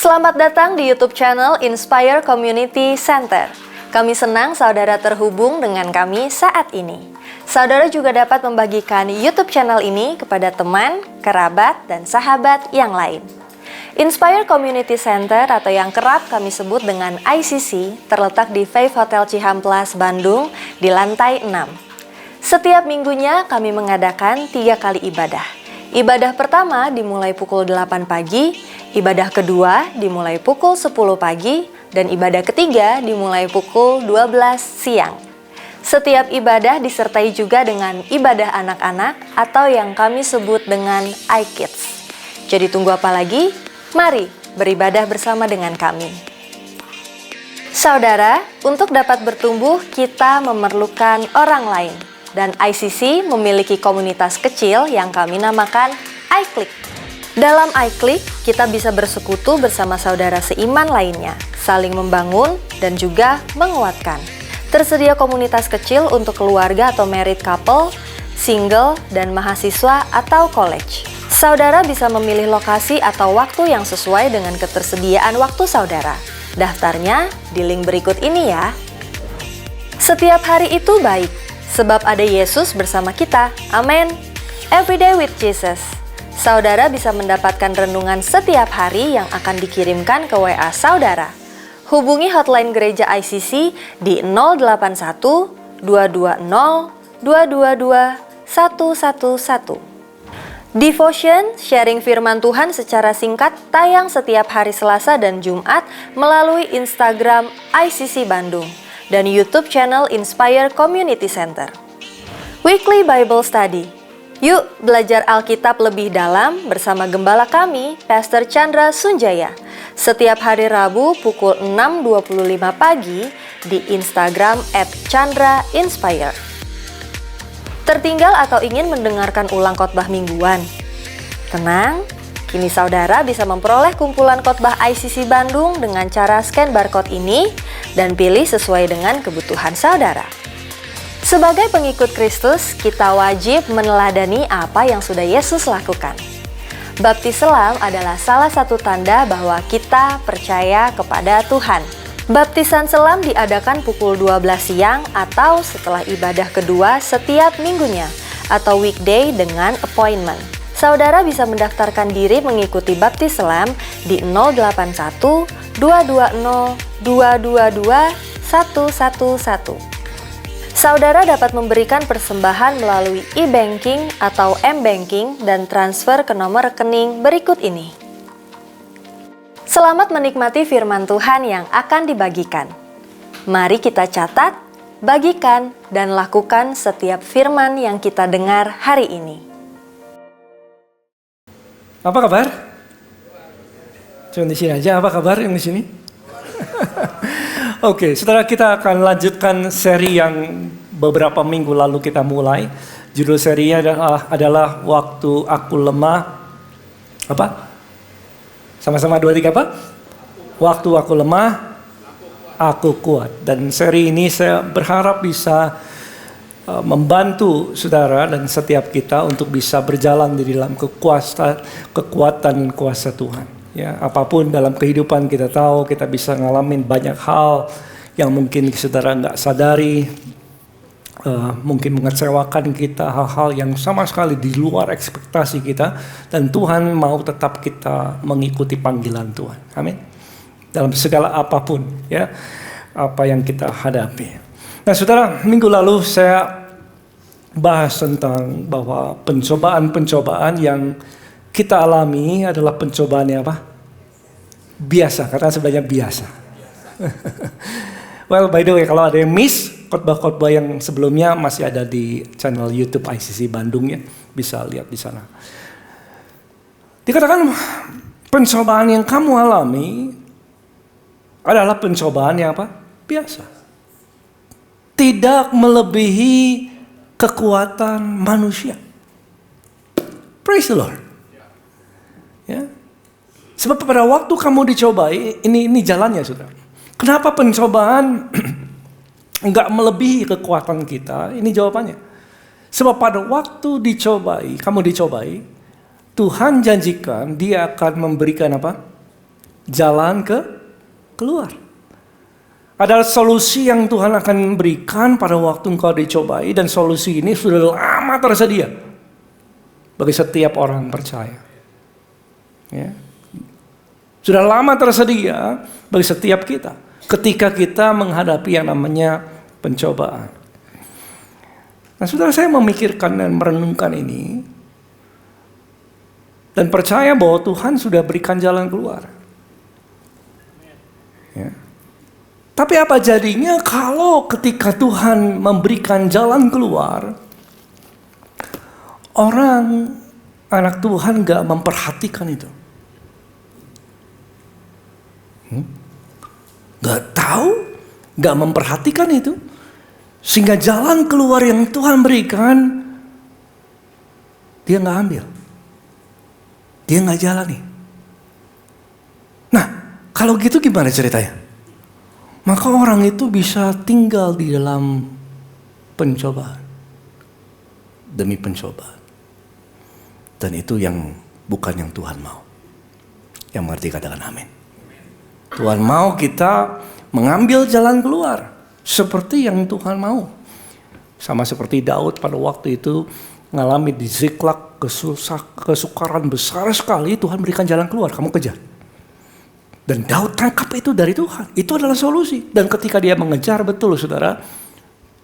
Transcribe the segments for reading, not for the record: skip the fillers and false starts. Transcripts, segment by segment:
Selamat datang di YouTube channel Inspire Community Center. Kami senang saudara terhubung dengan kami saat ini. Saudara juga dapat membagikan YouTube channel ini kepada teman, kerabat, dan sahabat yang lain. Inspire Community Center atau yang kerap kami sebut dengan ICC terletak di Faith Hotel Cihamplas, Bandung di lantai 6. Setiap minggunya kami mengadakan 3 kali ibadah. Ibadah pertama dimulai pukul 8 pagi, ibadah kedua dimulai pukul 10 pagi, dan ibadah ketiga dimulai pukul 12 siang. Setiap ibadah disertai juga dengan ibadah anak-anak atau yang kami sebut dengan iKids. Jadi tunggu apa lagi? Mari beribadah bersama dengan kami. Saudara, untuk dapat bertumbuh kita memerlukan orang lain. Dan ICC memiliki komunitas kecil yang kami namakan iClick. Dalam iClick, kita bisa bersekutu bersama saudara seiman lainnya, saling membangun dan juga menguatkan. Tersedia komunitas kecil untuk keluarga atau married couple, single, dan mahasiswa atau college. Saudara bisa memilih lokasi atau waktu yang sesuai dengan ketersediaan waktu saudara. Daftarnya di link berikut ini ya. Setiap hari itu baik, sebab ada Yesus bersama kita. Amin. Everyday with Jesus. Saudara bisa mendapatkan renungan setiap hari yang akan dikirimkan ke WA saudara. Hubungi hotline gereja ICC di 081 220 222 111. Devotion, sharing firman Tuhan secara singkat, tayang setiap hari Selasa dan Jumat melalui Instagram ICC Bandung dan YouTube channel Inspire Community Center. Weekly Bible Study. Yuk belajar Alkitab lebih dalam bersama gembala kami, Pastor Chandra Sunjaya. Setiap hari Rabu pukul 6.25 pagi di Instagram @ChandraInspire. Tertinggal atau ingin mendengarkan ulang khotbah mingguan? Tenang, kini saudara bisa memperoleh kumpulan khotbah ICC Bandung dengan cara scan barcode ini dan pilih sesuai dengan kebutuhan saudara. Sebagai pengikut Kristus, kita wajib meneladani apa yang sudah Yesus lakukan. Baptis selam adalah salah satu tanda bahwa kita percaya kepada Tuhan. Baptisan selam diadakan pukul 12 siang atau setelah ibadah kedua setiap minggunya atau weekday dengan appointment. Saudara bisa mendaftarkan diri mengikuti baptis selam di 081 220 222 111. Saudara dapat memberikan persembahan melalui e-banking atau m-banking dan transfer ke nomor rekening berikut ini. Selamat menikmati firman Tuhan yang akan dibagikan. Mari kita catat, bagikan, dan lakukan setiap firman yang kita dengar hari ini. Apa kabar? Cuma di sini aja, apa kabar yang di sini? Oke, setelah kita akan lanjutkan seri yang beberapa minggu lalu kita mulai. Judul serinya adalah Waktu Aku Lemah. Apa? Sama-sama 2, 3 apa? Waktu aku lemah, aku kuat. Dan seri ini saya berharap bisa membantu saudara dan setiap kita untuk bisa berjalan di dalam kekuatan kuasa Tuhan. Ya, apapun dalam kehidupan kita tahu kita bisa ngalamin banyak hal yang mungkin saudara nggak sadari, mungkin mengecewakan kita, hal-hal yang sama sekali di luar ekspektasi kita, dan Tuhan mau tetap kita mengikuti panggilan Tuhan. Amin. Dalam segala apapun ya, apa yang kita hadapi. Nah, saudara, minggu lalu saya bahas tentang bahwa pencobaan-pencobaan yang kita alami adalah pencobaan yang apa? Biasa, karena sebenarnya biasa. Well, by the way, kalau ada yang miss khotbah-khotbah yang sebelumnya masih ada di channel YouTube ICC Bandung ya, bisa lihat di sana. Dikatakan pencobaan yang kamu alami adalah pencobaan yang apa? Biasa. Tidak melebihi kekuatan manusia. Praise the Lord. Ya. Sebab pada waktu kamu dicobai, ini jalannya saudara. Kenapa pencobaan enggak melebihi kekuatan kita? Ini jawabannya. Sebab pada waktu kamu dicobai, Tuhan janjikan Dia akan memberikan apa? jalan keluar. Adalah solusi yang Tuhan akan berikan pada waktu engkau dicobai, dan solusi ini sudah lama tersedia bagi setiap orang percaya. Ya. Sudah lama tersedia bagi setiap kita ketika kita menghadapi yang namanya pencobaan. Nah, saudara, saya memikirkan dan merenungkan ini dan percaya bahwa Tuhan sudah berikan jalan keluar. Ya. Tapi apa jadinya kalau ketika Tuhan memberikan jalan keluar, orang, anak Tuhan gak memperhatikan itu? Gak tahu, gak memperhatikan itu, sehingga jalan keluar yang Tuhan berikan, dia gak ambil, dia gak jalani. Nah, kalau gitu gimana ceritanya? Maka orang itu bisa tinggal di dalam pencobaan demi pencobaan. Dan itu yang bukan yang Tuhan mau. Yang mengerti katakan amin. Tuhan mau kita mengambil jalan keluar seperti yang Tuhan mau. Sama seperti Daud pada waktu itu mengalami di Ziklag kesukaran besar sekali, Tuhan berikan jalan keluar, kamu kejar. Dan Daud tangkap itu dari Tuhan. Itu adalah solusi. Dan ketika dia mengejar, betul saudara,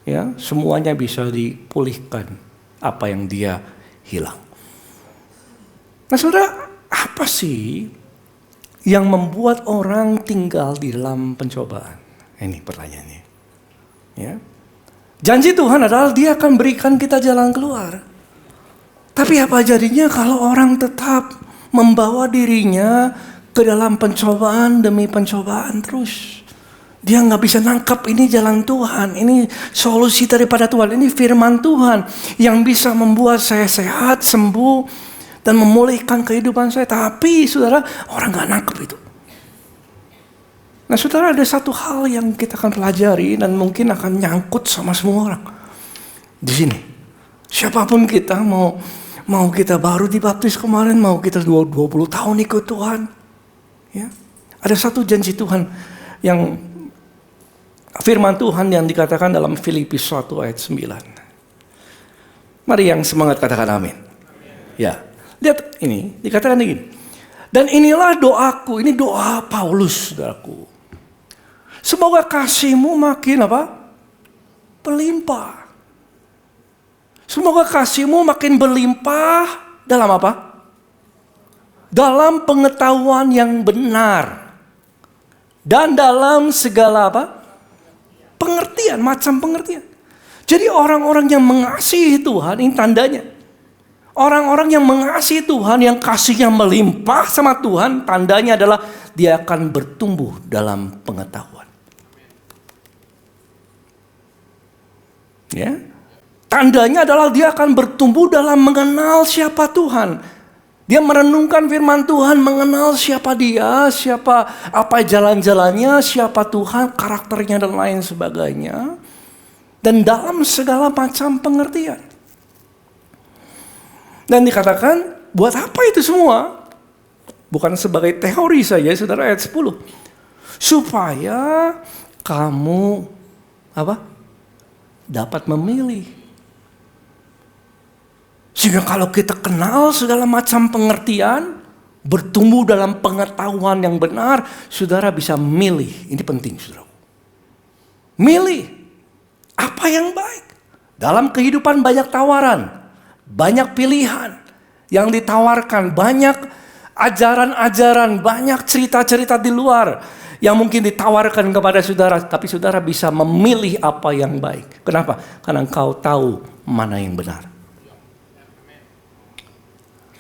ya, semuanya bisa dipulihkan apa yang dia hilang. Nah saudara, apa sih yang membuat orang tinggal di dalam pencobaan? Ini pertanyaannya. Ya. Janji Tuhan adalah dia akan berikan kita jalan keluar. Tapi apa jadinya kalau orang tetap membawa dirinya ke dalam pencobaan demi pencobaan terus? Dia gak bisa nangkap ini jalan Tuhan, ini solusi daripada Tuhan, ini firman Tuhan yang bisa membuat saya sehat, sembuh, dan memulihkan kehidupan saya. Tapi saudara, orang gak nangkep itu. Nah saudara, ada satu hal yang kita akan pelajari dan mungkin akan nyangkut sama semua orang di sini. Siapapun kita, mau kita baru dibaptis kemarin, mau kita 20 tahun ikut Tuhan, ya, ada satu janji Tuhan yang firman Tuhan yang dikatakan dalam Filipi 1 ayat 9. Mari yang semangat katakan amin. Ya, lihat ini dikatakan begini. Dan inilah doaku, ini doa Paulus, saudaraku. Semoga kasihmu makin apa? Berlimpah. Semoga kasihmu makin berlimpah dalam apa? Dalam pengetahuan yang benar. Dan dalam segala apa? Pengertian, macam pengertian. Jadi orang-orang yang mengasihi Tuhan, ini tandanya. Orang-orang yang mengasihi Tuhan, yang kasihnya melimpah sama Tuhan, tandanya adalah dia akan bertumbuh dalam pengetahuan. Ya. Tandanya adalah dia akan bertumbuh dalam mengenal siapa Tuhan. Dia merenungkan firman Tuhan, mengenal siapa dia, siapa, apa jalan-jalannya, siapa Tuhan, karakternya dan lain sebagainya. Dan dalam segala macam pengertian. Dan dikatakan, buat apa itu semua? Bukan sebagai teori saja, saudara, ayat 10. Supaya kamu apa? Dapat memilih. Sehingga kalau kita kenal segala macam pengertian, bertumbuh dalam pengetahuan yang benar, saudara bisa milih. Ini penting, saudara. Milih apa yang baik. Dalam kehidupan banyak tawaran, banyak pilihan yang ditawarkan, banyak ajaran-ajaran, banyak cerita-cerita di luar yang mungkin ditawarkan kepada saudara, tapi saudara bisa memilih apa yang baik. Kenapa? Karena engkau tahu mana yang benar.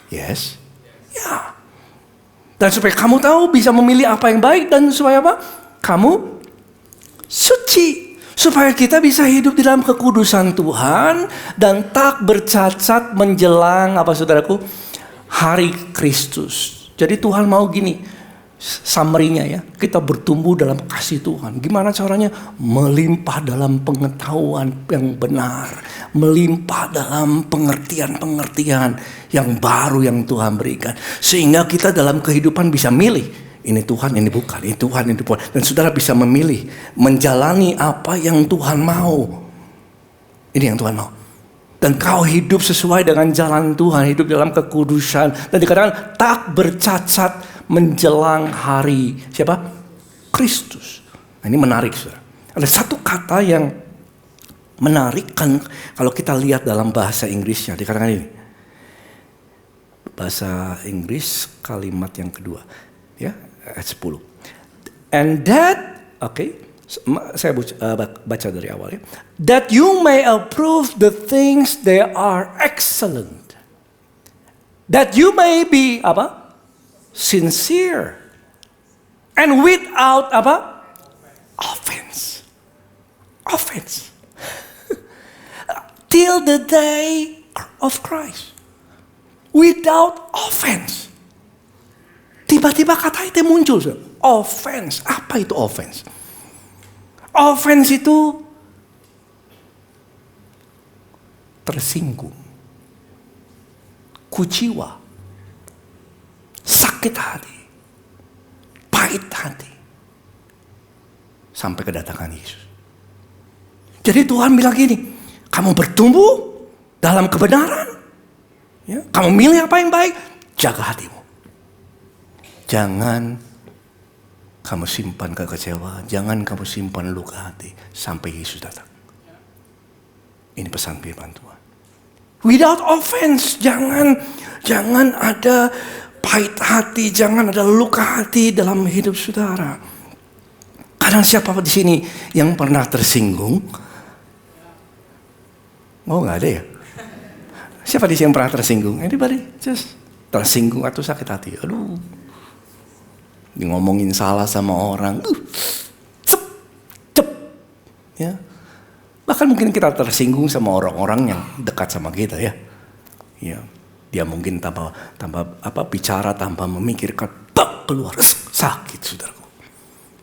Yes? Ya. Dan supaya kamu tahu bisa memilih apa yang baik, dan supaya apa? Kamu suci. Supaya kita bisa hidup di dalam kekudusan Tuhan dan tak bercacat menjelang apa saudaraku? Hari Kristus. Jadi Tuhan mau gini. Summary-nya ya, kita bertumbuh dalam kasih Tuhan. Gimana caranya? Melimpah dalam pengetahuan yang benar, melimpah dalam pengertian-pengertian yang baru yang Tuhan berikan, sehingga kita dalam kehidupan bisa milih, Ini Tuhan, ini bukan. Ini Tuhan, ini bukan. Dan saudara bisa memilih, menjalani apa yang Tuhan mau. Ini yang Tuhan mau. Dan kau hidup sesuai dengan jalan Tuhan, hidup dalam kekudusan. Dan dikatakan tak bercacat menjelang hari siapa? Kristus. Nah, ini menarik, saudara. Ada satu kata yang menarik kan kalau kita lihat dalam bahasa Inggrisnya, dikatakan ini. Bahasa Inggris kalimat yang kedua, ya, ayat 10. And that, saya baca dari awal ya. That you may approve the things they are excellent. That you may be apa? Sincere. And without apa? Offense. Offense. Till the day of Christ. Without offense. Tiba-tiba kata itu muncul. Offense. Apa itu offense? Offense itu tersinggung, kuciwa, sakit hati, pahit hati, sampai kedatangan Yesus. Jadi Tuhan bilang gini, kamu bertumbuh dalam kebenaran, ya, kamu milih apa yang baik, jaga hatimu. Jangan kamu simpan kekecewaan, jangan kamu simpan luka hati sampai Yesus datang. Ini pesan firman Tuhan. Without offense, jangan ada pahit hati, jangan ada luka hati dalam hidup saudara. Kadang siapa di sini yang pernah tersinggung? Oh, nggak ada ya? Siapa di sini yang pernah tersinggung? Anybody? Just tersinggung atau sakit hati? Aduh. Ngomongin salah sama orang, cep, ya. Bahkan mungkin kita tersinggung sama orang-orang yang dekat sama kita, ya. Ya, dia mungkin tanpa bicara, tanpa memikirkan, keluar, sakit, saudaraku.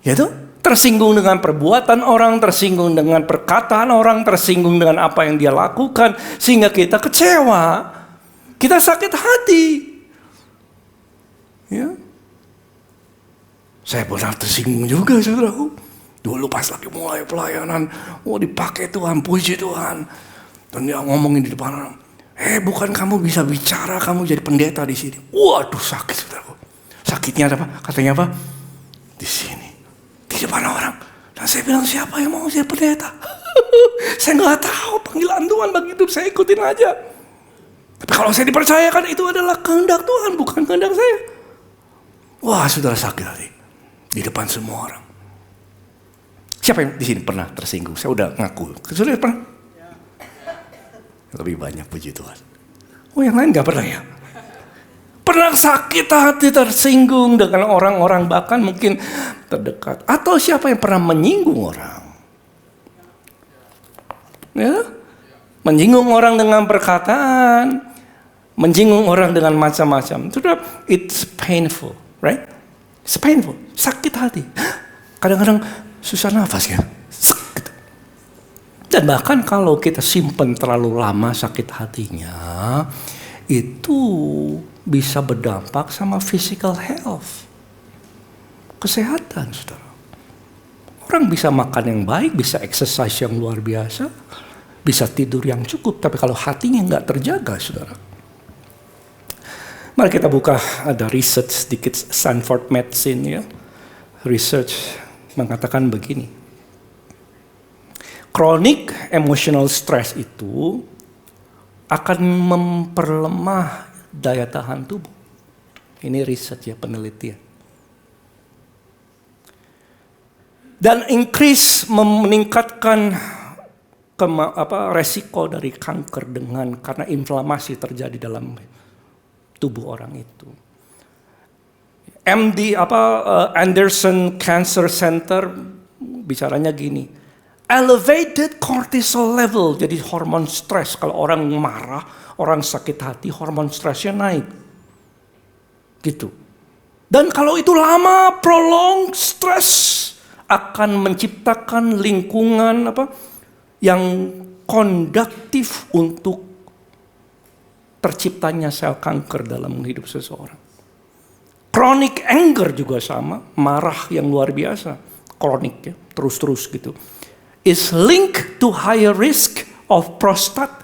Ya tuh, tersinggung dengan perbuatan orang, tersinggung dengan perkataan orang, tersinggung dengan apa yang dia lakukan, sehingga kita kecewa, kita sakit hati, ya. Saya pernah tersinggung juga, saudaraku. Dulu pas lagi mulai pelayanan, dipakai Tuhan, puji Tuhan. Dan dia ngomongin di depan orang, bukan kamu bisa bicara, kamu jadi pendeta di sini. Waduh, sakit, saudaraku. Sakitnya apa? Katanya apa? Di sini, di depan orang. Dan saya bilang, siapa yang mau jadi pendeta? Saya nggak tahu panggilan Tuhan bagi hidup, saya ikutin aja. Tapi kalau saya dipercayakan, itu adalah kehendak Tuhan, bukan kehendak saya. Wah, saudara, sakit hati. Di depan semua orang. Siapa yang di sini pernah tersinggung? Saya udah ngaku. Saudara pernah? Lebih banyak, puji Tuhan. Oh, yang lain gak pernah ya? Pernah sakit hati, tersinggung dengan orang-orang, bahkan mungkin terdekat. Atau siapa yang pernah menyinggung orang? Ya? Menyinggung orang dengan perkataan, menyinggung orang dengan macam-macam. It's painful, right? It's painful, sakit hati. Kadang-kadang susah nafas ya. Sakit. Dan bahkan kalau kita simpen terlalu lama sakit hatinya, itu bisa berdampak sama physical health. Kesehatan, saudara. Orang bisa makan yang baik, bisa exercise yang luar biasa, bisa tidur yang cukup, tapi kalau hatinya nggak terjaga, saudara. Mari kita buka, ada research sedikit Stanford Medicine, ya. Research mengatakan begini. Chronic emotional stress itu akan memperlemah daya tahan tubuh. Ini research, ya, penelitian. Dan meningkatkan resiko dari kanker karena inflamasi terjadi dalam tubuh orang itu. Anderson Cancer Center bicaranya gini, elevated cortisol level, jadi hormon stres. Kalau orang marah, orang sakit hati, hormon stresnya naik, gitu. Dan kalau itu lama, prolonged stress akan menciptakan lingkungan yang konduktif untuk terciptanya sel kanker dalam hidup seseorang. Chronic anger juga sama, marah yang luar biasa, kronik ya, terus-terus gitu. Is linked to higher risk of prostate,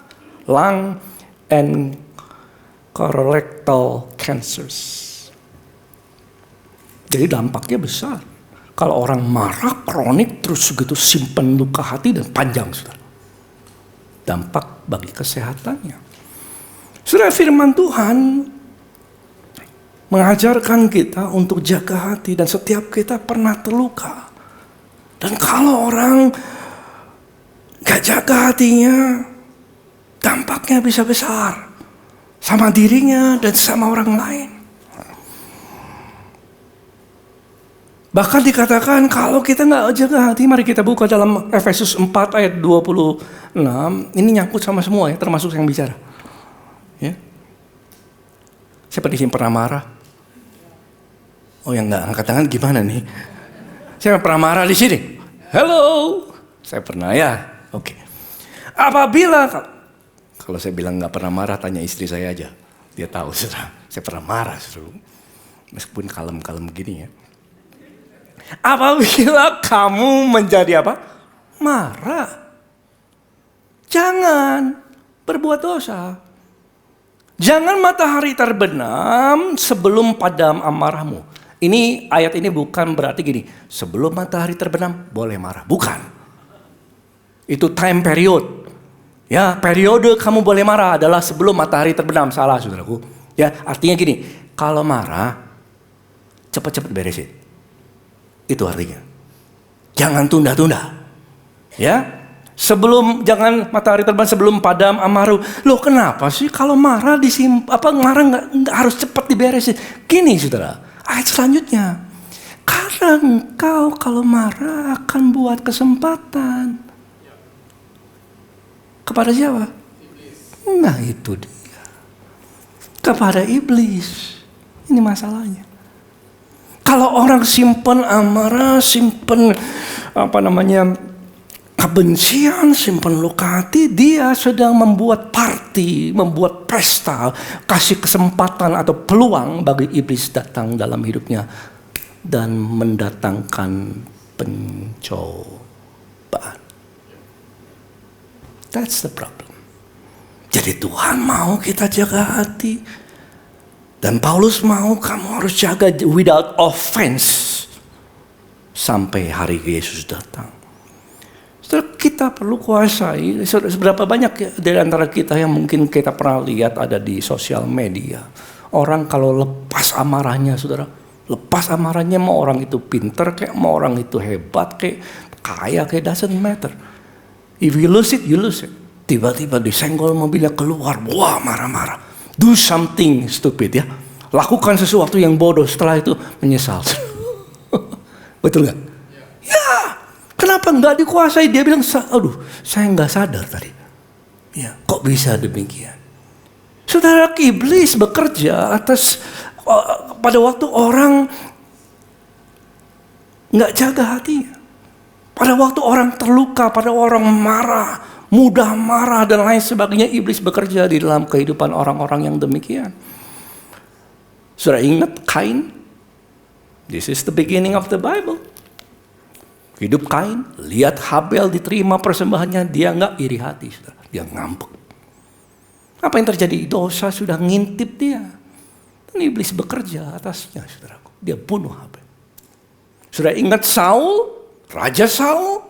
lung, and colorectal cancers. Jadi dampaknya besar. Kalau orang marah kronik terus gitu simpen luka hati dan panjang, saudara. Dampak bagi kesehatannya. Saudara, firman Tuhan mengajarkan kita untuk jaga hati dan setiap kita pernah terluka. Dan kalau orang gak jaga hatinya, dampaknya bisa besar sama dirinya dan sama orang lain. Bahkan dikatakan kalau kita nggak jaga hati, mari kita buka dalam Efesus 4 ayat 26. Ini nyangkut sama semua ya, termasuk yang bicara. Ya. Siapa di sini pernah marah? Oh yang nggak angkat tangan gimana nih? Siapa pernah marah di sini? Halo, saya pernah ya. Oke. Apabila kalau saya bilang nggak pernah marah, tanya istri saya aja. Dia tahu sudah. Saya pernah marah, sudah. Meskipun kalem-kalem gini ya. Apabila kamu menjadi apa? Marah. Jangan berbuat dosa. Jangan matahari terbenam sebelum padam amarahmu. Ini ayat ini bukan berarti gini, sebelum matahari terbenam boleh marah. Bukan. Itu time period. Ya, periode kamu boleh marah adalah sebelum matahari terbenam. Salah, saudaraku. Ya, artinya gini, kalau marah cepat-cepat beresin. Itu artinya. Jangan tunda-tunda. Ya. Jangan matahari terbang sebelum padam amarah. Loh kenapa sih kalau marah marah nggak harus cepat diberesin? Gini saudara, ayat selanjutnya. Karena engkau kalau marah akan buat kesempatan. Kepada siapa? Nah itu dia. Kepada iblis. Ini masalahnya. Kalau orang simpen amarah, simpen kebencian, simpen luka hati, dia sedang membuat party, membuat pesta, kasih kesempatan atau peluang bagi iblis datang dalam hidupnya dan mendatangkan pencobaan. That's the problem. Jadi Tuhan mau kita jaga hati. Dan Paulus mau kamu harus jaga without offense sampai hari Yesus datang. Setelah kita perlu kuasai, seberapa banyak ya dari antara kita yang mungkin kita pernah lihat ada di sosial media. Orang kalau lepas amarahnya, saudara, lepas amarahnya mau orang itu pinter kayak mau orang itu hebat kayak kaya kayak doesn't matter. If you lose it, you lose it. Tiba-tiba disenggol mobilnya keluar, wah marah-marah. Do something stupid ya. Lakukan sesuatu yang bodoh, setelah itu menyesal. Betul gak? Ya. Kenapa gak dikuasai? Dia bilang, aduh saya gak sadar tadi. Ya, kok bisa demikian? Saudara, iblis bekerja atas pada waktu orang gak jaga hatinya. Pada waktu orang terluka, pada orang marah, mudah marah dan lain sebagainya, iblis bekerja di dalam kehidupan orang-orang yang demikian. Sudah ingat Kain? This is the beginning of the Bible. Hidup Kain, lihat Habel diterima persembahannya, dia nggak iri hati, saudara. Dia ngambek. Apa yang terjadi? Dosa sudah ngintip dia. Dan iblis bekerja atasnya, saudaraku. Dia bunuh Habel. Sudah ingat Saul? Raja Saul?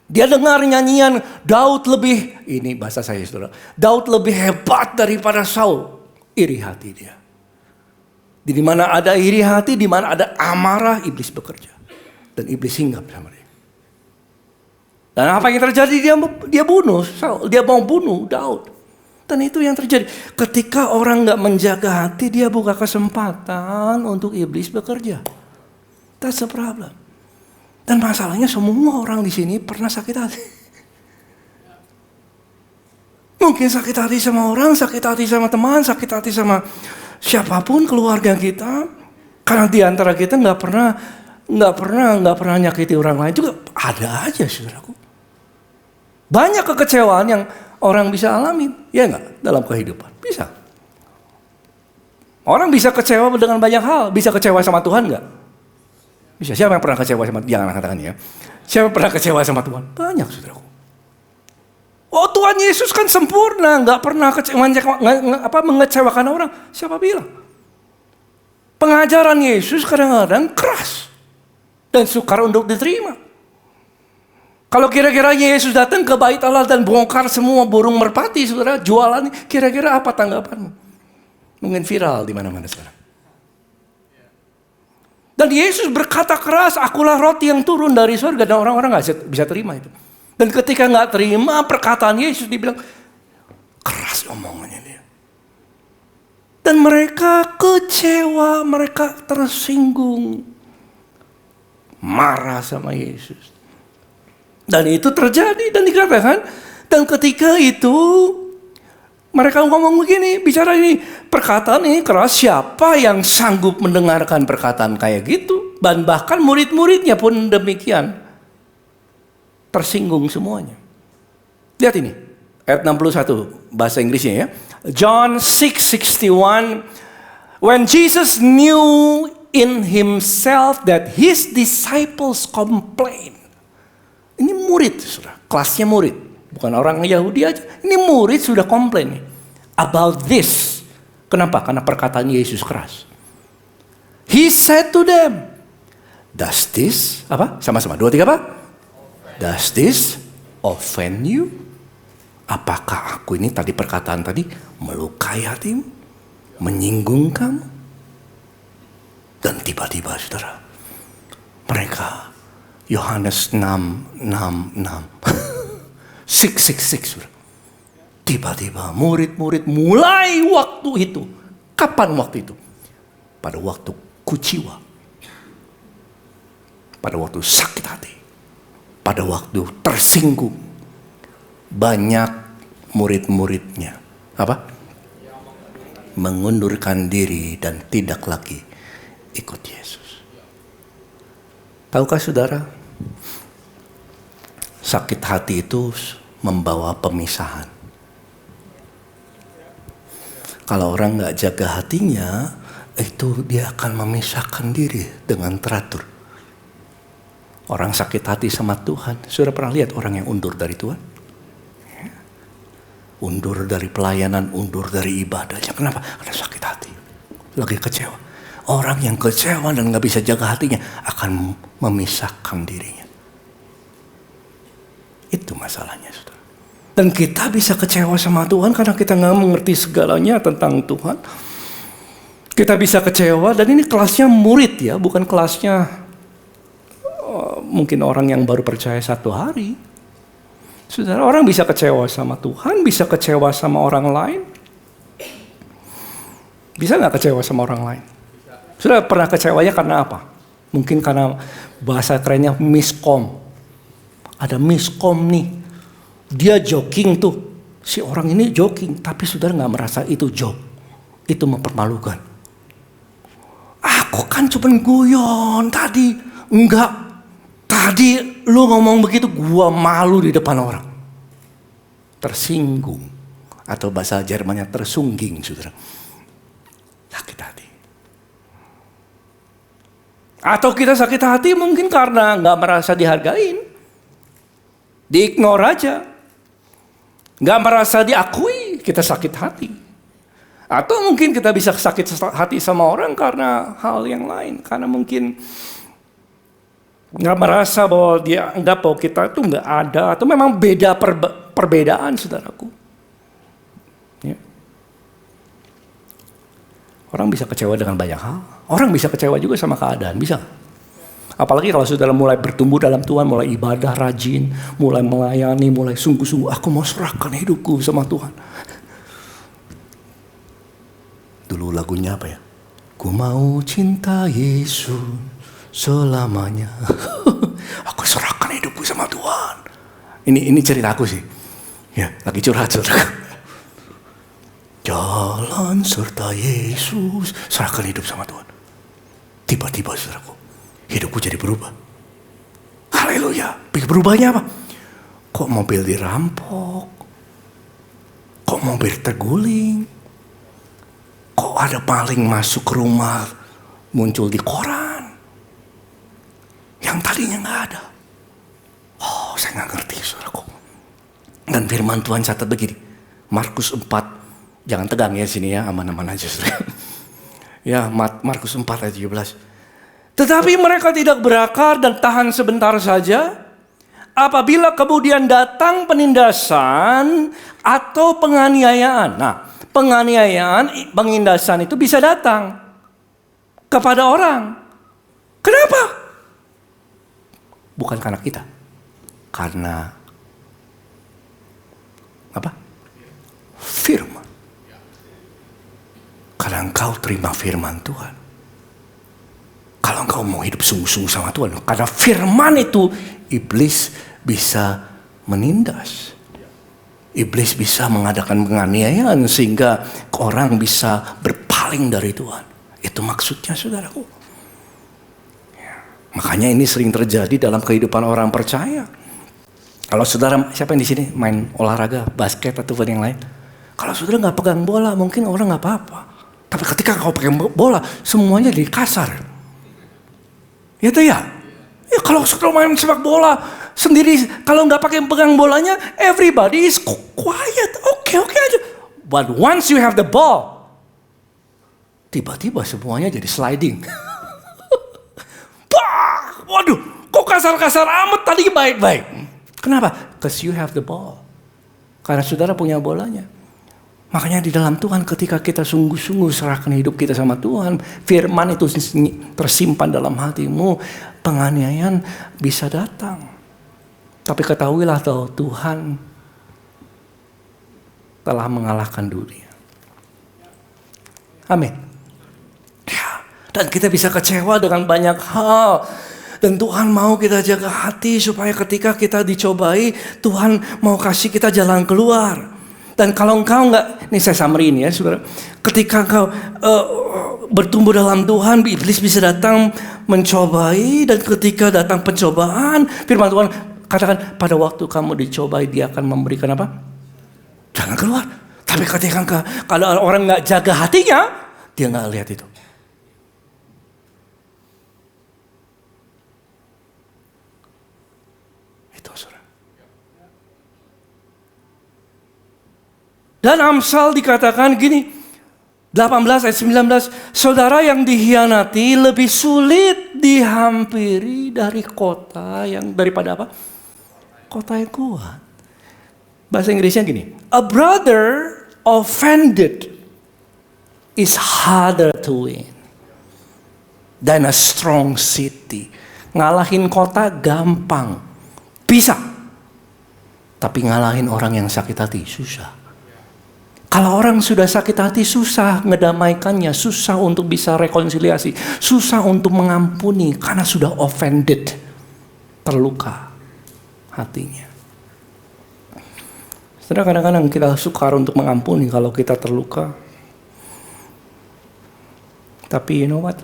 Dia dengar nyanyian Daud lebih, ini bahasa saya saudara, Daud lebih hebat daripada Saul. Iri hati dia. Di mana ada iri hati, di mana ada amarah, iblis bekerja. Dan iblis hinggap sama dia. Dan apa yang terjadi? Dia bunuh Saul, dia mau bunuh Daud. Dan itu yang terjadi. Ketika orang gak menjaga hati, dia buka kesempatan untuk iblis bekerja. That's the problem. Dan masalahnya semua orang di sini pernah sakit hati. Mungkin sakit hati sama orang, sakit hati sama teman, sakit hati sama siapapun keluarga kita. Karena di antara kita nggak pernah nyakiti orang lain juga ada aja, saudaraku. Banyak kekecewaan yang orang bisa alami, ya nggak dalam kehidupan bisa. Orang bisa kecewa dengan banyak hal. Bisa kecewa sama Tuhan nggak? Bisa. Siapa yang pernah kecewa sama Tuhan? Jangan angkat tangan ya. Siapa yang pernah kecewa sama Tuhan? Banyak, saudaraku. Oh, Tuhan Yesus kan sempurna, nggak pernah mengecewakan orang. Siapa bilang? Pengajaran Yesus kadang-kadang keras dan sukar untuk diterima. Kalau kira-kira Yesus datang ke bait Allah dan bongkar semua burung merpati, saudara, jualan, kira-kira apa tanggapanmu? Mungkin viral di mana-mana sekarang. Dan Yesus berkata keras, akulah roti yang turun dari surga, dan orang-orang nggak bisa terima itu. Dan ketika nggak terima perkataan Yesus, dibilang keras omongannya dia. Dan mereka kecewa, mereka tersinggung, marah sama Yesus. Dan itu terjadi dan dikatakan, dan ketika itu mereka ngomong begini, bicara ini, perkataan ini keras, siapa yang sanggup mendengarkan perkataan kayak gitu? Dan bahkan murid-muridnya pun demikian. Tersinggung semuanya. Lihat ini, ayat 61 bahasa Inggrisnya ya. John 6:61. When Jesus knew in himself that his disciples complain. Ini murid, saudara. Kelasnya murid. Bukan orang Yahudi aja. Ini murid sudah komplain nih. About this. Kenapa? Karena perkataan Yesus keras. He said to them, does this, apa? Sama-sama, 2, 3 apa? Does this offend you? Apakah aku ini tadi perkataan tadi melukai hatimu? Menyinggung kamu? Dan tiba-tiba saudara, mereka Yohanes 6:6. 6:6 saudara. Tiba-tiba murid-murid mulai waktu itu. Kapan waktu itu? Pada waktu kuciwa. Pada waktu sakit hati. Pada waktu tersinggung, banyak murid-muridnya mengundurkan diri dan tidak lagi ikut Yesus. Tahukah saudara, sakit hati itu membawa pemisahan. Kalau orang nggak jaga hatinya, itu dia akan memisahkan diri dengan teratur. Orang sakit hati sama Tuhan. Sudah pernah lihat orang yang undur dari Tuhan? Undur dari pelayanan, undur dari ibadahnya. Kenapa? Karena sakit hati. Lagi kecewa. Orang yang kecewa dan gak bisa jaga hatinya akan memisahkan dirinya. Itu masalahnya, saudara. Dan kita bisa kecewa sama Tuhan karena kita gak mengerti segalanya tentang Tuhan. Kita bisa kecewa, dan ini kelasnya murid ya, bukan kelasnya mungkin orang yang baru percaya 1 hari. Saudara, orang bisa kecewa sama Tuhan, bisa kecewa sama orang lain. Bisa gak kecewa sama orang lain? Sudah pernah kecewanya karena apa? Mungkin karena bahasa kerennya miskom. Ada miskom nih. Dia joking tuh. Si orang ini joking, tapi saudara gak merasa itu joke. Itu mempermalukan. Aku kan cuma guyon tadi. Enggak. Tadi lu ngomong begitu, gua malu di depan orang. Tersinggung. Atau bahasa Jermannya tersungging, saudara. Sakit hati. Atau kita sakit hati mungkin karena gak merasa dihargain. Diignore aja. Gak merasa diakui, kita sakit hati. Atau mungkin kita bisa sakit hati sama orang karena hal yang lain. Karena mungkin nggak merasa bahwa dia anggap bahwa kita itu nggak ada, atau memang beda perbedaan, saudaraku. Ya. Orang bisa kecewa dengan banyak hal. Orang bisa kecewa juga sama keadaan, bisa. Apalagi kalau saudara mulai bertumbuh dalam Tuhan, mulai ibadah rajin, mulai melayani, mulai sungguh-sungguh, aku mau serahkan hidupku sama Tuhan. Dulu lagunya apa ya? Ku mau cinta Yesus selamanya. Aku serahkan hidupku sama Tuhan. Ini cerita aku sih. Ya, lagi curhat. Jalan serta Yesus, serahkan hidup sama Tuhan. Tiba-tiba saudaraku, hidupku jadi berubah. Haleluya. Berubahnya apa? Kok mobil dirampok? Kok mobil terguling? Kok ada maling masuk ke rumah, muncul di koran. Yang tadinya nggak ada. Oh, saya nggak ngerti, saudaraku. Dan firman Tuhan catat begini. Markus 4, jangan tegang ya sini ya, aman-aman aja, saudara. Ya, Markus 4 ayat 17. Tetapi mereka tidak berakar dan tahan sebentar saja. Apabila kemudian datang penindasan atau penganiayaan. Nah, penganiayaan, penindasan itu bisa datang kepada orang. Kenapa? Bukan karena kita. Karena apa? Firman. Karena engkau terima firman Tuhan. Kalau engkau mau hidup sungguh-sungguh sama Tuhan. Karena firman itu, iblis bisa menindas. Iblis bisa mengadakan penganiayaan sehingga orang bisa berpaling dari Tuhan. Itu maksudnya, saudaraku. Ya. Makanya ini sering terjadi dalam kehidupan orang percaya. Kalau saudara, siapa yang di sini main olahraga, basket atau yang lain? Kalau saudara nggak pegang bola, mungkin orang nggak apa-apa. Tapi ketika kau pegang bola, semuanya jadi kasar. Itu ya. Ya kalau saudara main sepak bola sendiri, kalau nggak pakai pegang bolanya, everybody is quiet, oke aja. But once you have the ball, tiba-tiba semuanya jadi sliding. Bah, waduh, kok kasar-kasar amat, tadi baik-baik. Kenapa? Because you have the ball. Karena saudara punya bolanya. Makanya di dalam Tuhan ketika kita sungguh-sungguh serahkan hidup kita sama Tuhan, firman itu tersimpan dalam hatimu, penganiayaan bisa datang. Tapi ketahuilah bahwa Tuhan telah mengalahkan dunia. Amin. Ya, dan kita bisa kecewa dengan banyak hal. Dan Tuhan mau kita jaga hati supaya ketika kita dicobai, Tuhan mau kasih kita jalan keluar. Dan kalau engkau enggak, ini saya summary ini ya saudara. Ketika engkau bertumbuh dalam Tuhan, iblis bisa datang mencobai. Dan ketika datang pencobaan, firman Tuhan katakan pada waktu kamu dicobai, dia akan memberikan apa? Jalan keluar. Tapi ketika kalau orang enggak jaga hatinya, dia enggak lihat itu. Itu saudara. Dan Amsal dikatakan gini, 18 ayat 19, saudara yang dihianati lebih sulit dihampiri dari kota yang daripada apa? Kota yang kuat. Bahasa Inggrisnya gini, a brother offended is harder to win than a strong city. Ngalahin kota gampang, bisa. Tapi ngalahin orang yang sakit hati susah. Kalau orang sudah sakit hati, susah ngedamaikannya, susah untuk bisa rekonsiliasi, susah untuk mengampuni karena sudah offended, terluka hatinya. Setelah kadang-kadang kita sukar untuk mengampuni kalau kita terluka. Tapi you know what?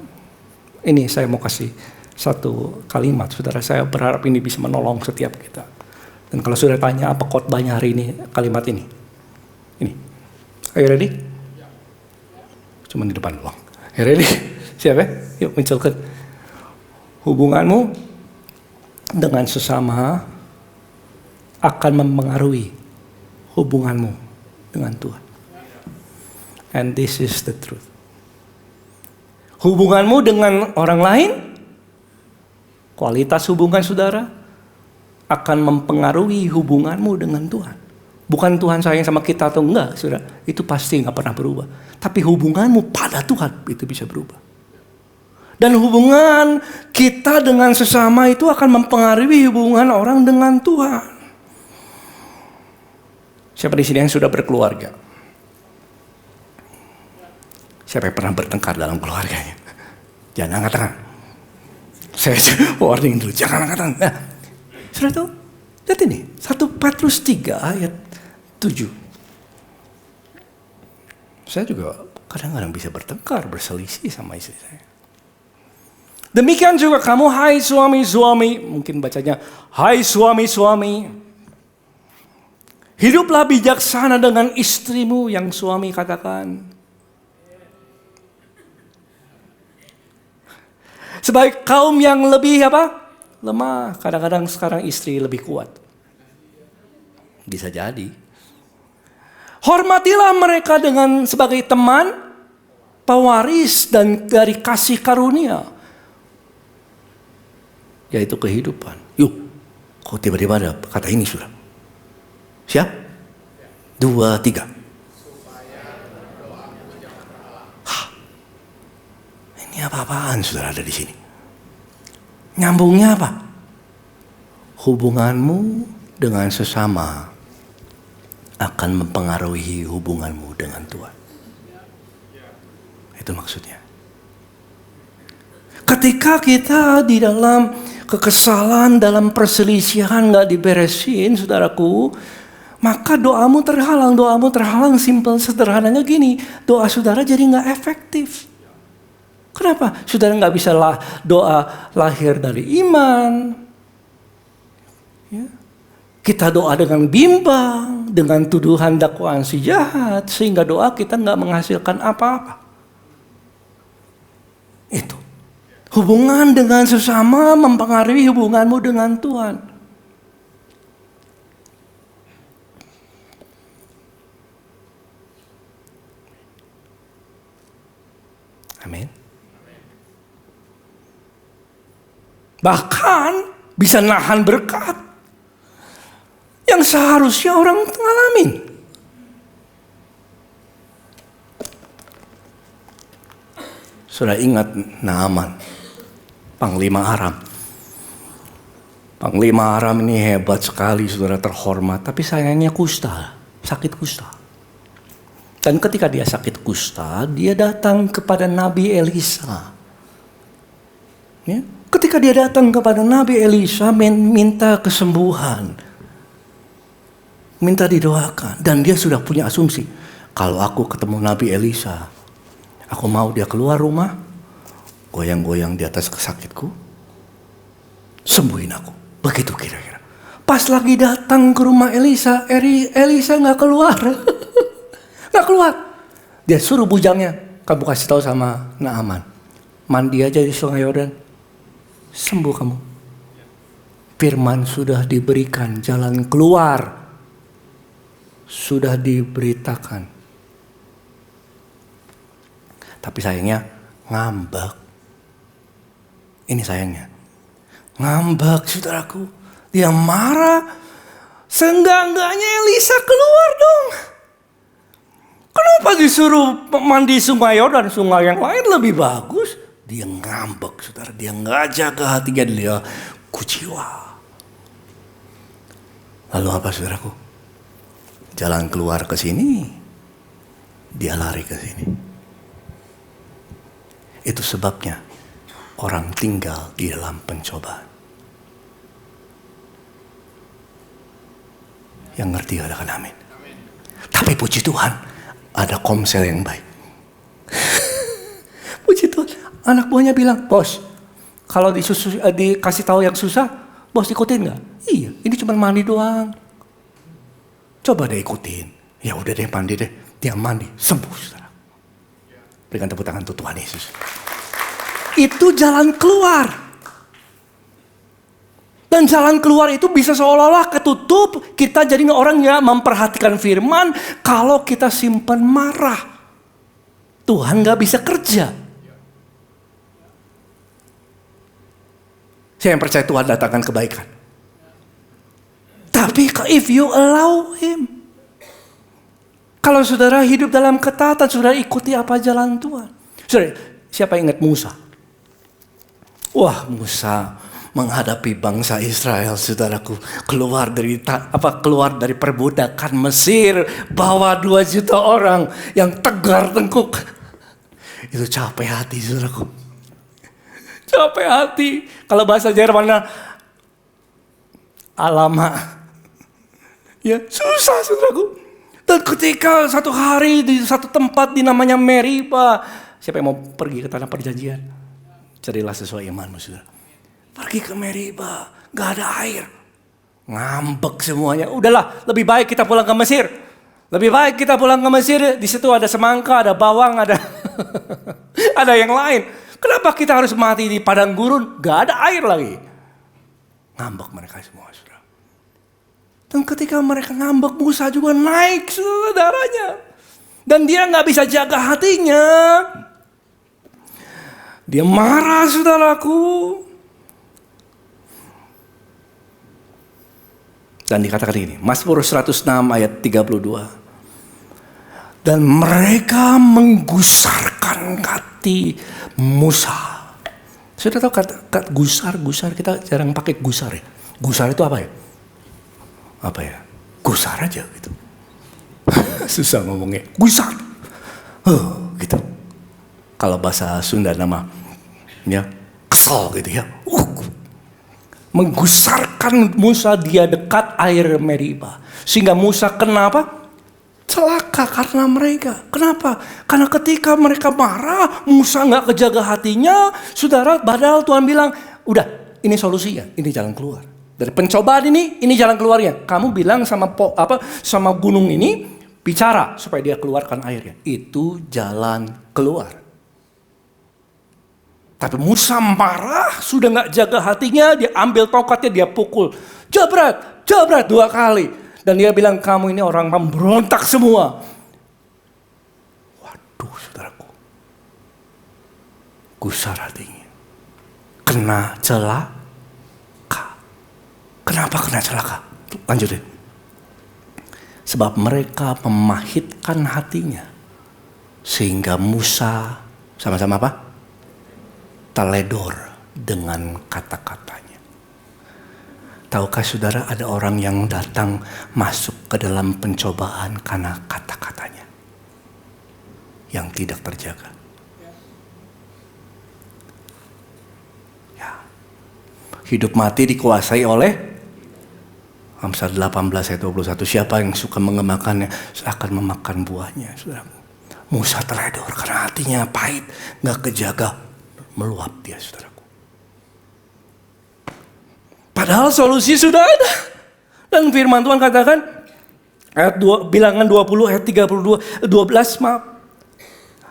Ini saya mau kasih satu kalimat, saudara. Saya berharap ini bisa menolong setiap kita. Dan kalau sudah tanya apa khotbahnya hari ini, kalimat ini. Ini. Are you ready? Cuma di depan doang. Are you ready? Siap ya? Yuk munculkan. Hubunganmu dengan sesama akan mempengaruhi hubunganmu dengan Tuhan. And this is the truth. Hubunganmu dengan orang lain, kualitas hubungan saudara akan mempengaruhi hubunganmu dengan Tuhan. Bukan Tuhan sayang sama kita atau enggak, saudara. Itu pasti enggak pernah berubah. Tapi hubunganmu pada Tuhan itu bisa berubah. Dan hubungan kita dengan sesama itu akan mempengaruhi hubungan orang dengan Tuhan. Siapa di sini yang sudah berkeluarga? Siapa yang pernah bertengkar dalam keluarganya? Jangan angkat tangan. Saya warning dulu, jangan angkat tangan. Nah, sudah tahu? Lihat ini, 1 Petrus 3 ayat 7. Saya juga kadang-kadang bisa bertengkar, berselisih sama istri saya. Demikian juga kamu, hai suami-suami, mungkin bacanya, hai suami-suami, hiduplah bijaksana dengan istrimu, yang suami katakan. Sebagai kaum yang lebih apa? Lemah. Kadang-kadang sekarang istri lebih kuat. Bisa jadi. Hormatilah mereka dengan sebagai teman, pewaris dan dari kasih karunia. Yaitu kehidupan. Yuk, kok tiba-tiba ada kata ini sudah. Siap? 2, 3. Ini apa-apaan saudara ada di sini? Nyambungnya apa? Hubunganmu dengan sesama akan mempengaruhi hubunganmu dengan Tuhan. Itu maksudnya. Ketika kita di dalam kekesalan, dalam perselisihan gak diberesin, saudaraku, maka doamu terhalang, simpel sederhananya gini, doa saudara jadi gak efektif. Kenapa? Saudara gak bisa doa lahir dari iman. Ya. Kita doa dengan bimbang, dengan tuduhan dakwaan si jahat, sehingga doa kita gak menghasilkan apa-apa. Itu. Hubungan dengan sesama mempengaruhi hubunganmu dengan Tuhan. Amin. Bahkan bisa nahan berkat yang seharusnya orang ngalamin. Sudah ingat Naaman, Panglima Aram. Panglima Aram ini hebat sekali, saudara, terhormat. Tapi sayangnya kusta, sakit kusta. Dan ketika dia sakit kusta, dia datang kepada Nabi Elisa. Ya? Ketika dia datang kepada Nabi Elisa minta kesembuhan. Minta didoakan. Dan dia sudah punya asumsi. Kalau aku ketemu Nabi Elisa, aku mau dia keluar rumah, goyang-goyang di atas kesakitku, sembuhin aku. Begitu kira-kira. Pas lagi datang ke rumah Elisa, Elisa gak keluar. Gak keluar. Dia suruh bujangnya, kamu kasih tahu sama Naaman, mandi aja di Sungai Yordan. Sembuh kamu. Firman sudah diberikan, jalan keluar sudah diberitakan. Tapi sayangnya ngambek. Ini sayangnya. Ngambek, saudaraku. Dia marah. Seenggak-enggaknya Elisa keluar dong. Kenapa disuruh mandi Sungai Yordan? Sungai yang lain lebih bagus. Dia ngambek, saudara. Dia nggak jaga hatinya, dia kuciwa. Lalu apa, saudaraku? Jalan keluar ke sini, dia lari ke sini. Itu sebabnya orang tinggal di dalam pencobaan. Yang ngerti katakan amin. Tapi puji Tuhan, ada komsel yang baik. Puji Tuhan. Anak buahnya bilang, bos, kalau dikasih tahu yang susah, bos ikutin nggak? Iya, ini cuma mandi doang. Coba deh ikutin. Ya udah deh mandi deh. Dia mandi, sembuh, saudara. Berikan tepuk tangan untuk Tuhan Yesus. Itu jalan keluar. Dan jalan keluar itu bisa seolah-olah ketutup. Kita jadi orang yang memperhatikan firman. Kalau kita simpan marah, Tuhan gak bisa kerja. Saya yang percaya Tuhan datangkan kebaikan. Tapi if you allow Him. Kalau saudara hidup dalam ketaatan, saudara ikuti apa jalan Tuhan. Saudara, siapa ingat Musa? Wah, Musa menghadapi bangsa Israel, saudaraku, keluar dari perbudakan Mesir, bawa 2 juta orang yang tegar tengkuk. Itu capek hati, saudaraku. Capek hati. Kalau bahasa Jermannya alama. Ya, susah, saudaraku. Dan ketika satu hari di satu tempat di namanya Meriba, siapa yang mau pergi ke tanah perjanjian? Carilah sesuai imanmu, saudara. Pergi ke Meriba, gak ada air. Ngambek semuanya. Udahlah, lebih baik kita pulang ke Mesir. Lebih baik kita pulang ke Mesir. Di situ ada semangka, ada bawang, ada ada yang lain. Kenapa kita harus mati di padang gurun? Gak ada air lagi. Ngambek mereka semua, saudara. Dan ketika mereka ngambek, Musa juga naik, saudaranya. Dan dia gak bisa jaga hatinya. Dia marah, saudaraku. Dan dikatakan ini, Mazmur 106 ayat 32. Dan mereka menggusarkan hati Musa. Sudah tahu kata gusar, kita jarang pakai gusar ya. Gusar itu apa ya? Apa ya? Gusar aja gitu. Susah ngomongnya. Gusar. Gitu. Kalau bahasa Sunda nama ya kesel gitu ya. Menggusarkan Musa dia dekat air Meriba. Sehingga Musa kenapa? Celaka karena mereka. Kenapa? Karena ketika mereka marah, Musa gak kejaga hatinya. Saudara, padahal Tuhan bilang, udah ini solusinya, ini jalan keluar. Dari pencobaan ini jalan keluarnya. Kamu bilang sama gunung ini, bicara supaya dia keluarkan airnya. Itu jalan keluar. Tapi Musa marah, sudah gak jaga hatinya, dia ambil tongkatnya, dia pukul. Jabrat 2 kali. Dan dia bilang, kamu ini orang pemberontak semua. Waduh, saudaraku. Gusar hatinya. Kena celaka. Kenapa kena celaka? Lanjutin. Sebab mereka memahitkan hatinya. Sehingga Musa, sama-sama apa? Teledor dengan kata-katanya. Tahukah saudara ada orang yang datang masuk ke dalam pencobaan karena kata-katanya yang tidak terjaga. Ya. Hidup mati dikuasai oleh Amsal 18 ayat 21. Siapa yang suka mengemakannya akan memakan buahnya. Saudara. Musa teledor karena hatinya pahit, gak kejaga, meluap dia, saudara. Padahal solusi sudah ada. Dan firman Tuhan katakan, bilangan 20 ayat 12 maaf.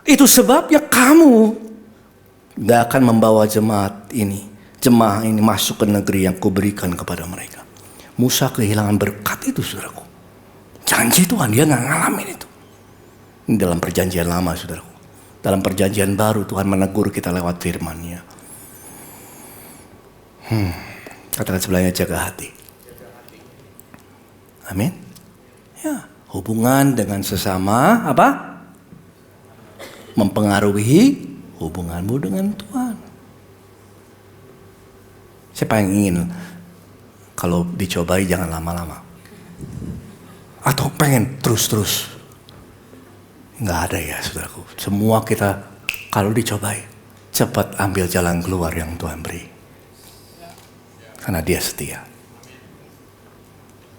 Itu sebabnya kamu gak akan membawa jemaah ini masuk ke negeri yang kuberikan kepada mereka. Musa kehilangan berkat itu, saudaraku. Janji Tuhan, dia gak ngalamin itu. Ini dalam perjanjian lama, saudaraku. Dalam perjanjian baru Tuhan menegur kita lewat firman-Nya. Katakan sebelahnya, jaga hati. Amin. Ya, hubungan dengan sesama apa? Mempengaruhi hubunganmu dengan Tuhan. Siapa yang ingin kalau dicobai jangan lama-lama? Atau pengen terus-terus? Nggak ada ya, saudaraku. Semua kita kalau dicobai, cepat ambil jalan keluar yang Tuhan beri. Karena dia setia.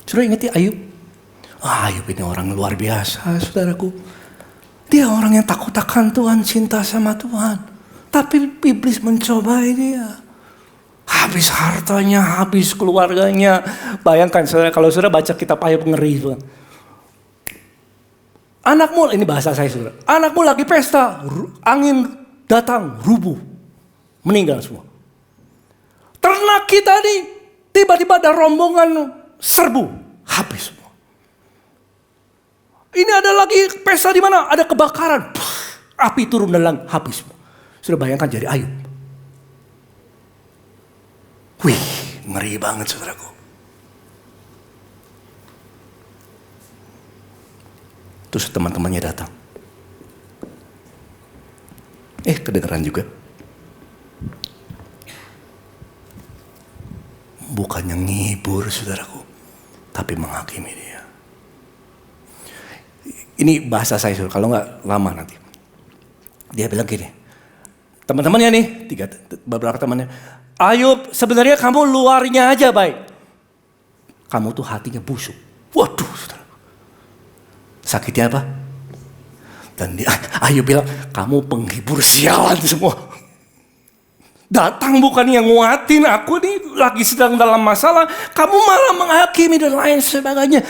Saudara ingat ya Ayub? Ayub ini orang luar biasa, saudaraku. Dia orang yang takut akan Tuhan, cinta sama Tuhan. Tapi iblis mencobai dia. Habis hartanya, habis keluarganya. Bayangkan saudara, kalau saudara baca kitab Ayub ngeri. Anakmu, ini bahasa saya saudara. Anakmu lagi pesta, angin datang, rubuh. Meninggal semua. Ternak kita nih, tiba-tiba ada rombongan serbu, habis semua. Ini ada lagi pesta di mana? Ada kebakaran, api turun dalam, habis semua. Sudah bayangkan jadi Ayub. Wih, ngeri banget saudaraku. Terus teman-temannya datang. Kedengeran juga. Bukannya ngibur saudaraku, tapi menghakimi dia. Ini bahasa saya, kalau nggak lama nanti. Dia bilang gini, teman-temannya nih, beberapa temannya, Ayub sebenarnya kamu luarnya aja baik, kamu tuh hatinya busuk. Waduh, saudara. Sakitnya apa? Dan Ayub bilang, kamu penghibur sialan semua. Datang bukan yang nguatin aku nih lagi sedang dalam masalah, kamu malah menghakimi dan lain sebagainya.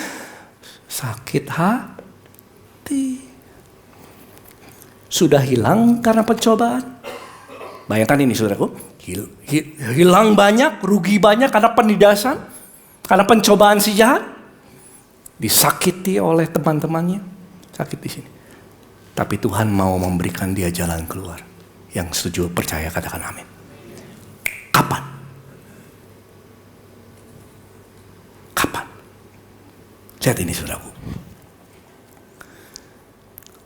Sakit hati. Sudah hilang karena pencobaan? Bayangkan ini saudaraku, hilang banyak, rugi banyak karena penindasan, karena pencobaan si jahat, disakiti oleh teman-temannya, sakit di sini. Tapi Tuhan mau memberikan dia jalan keluar. Yang setuju percaya katakan amin. Kapan? Kapan? Lihat ini saudaraku.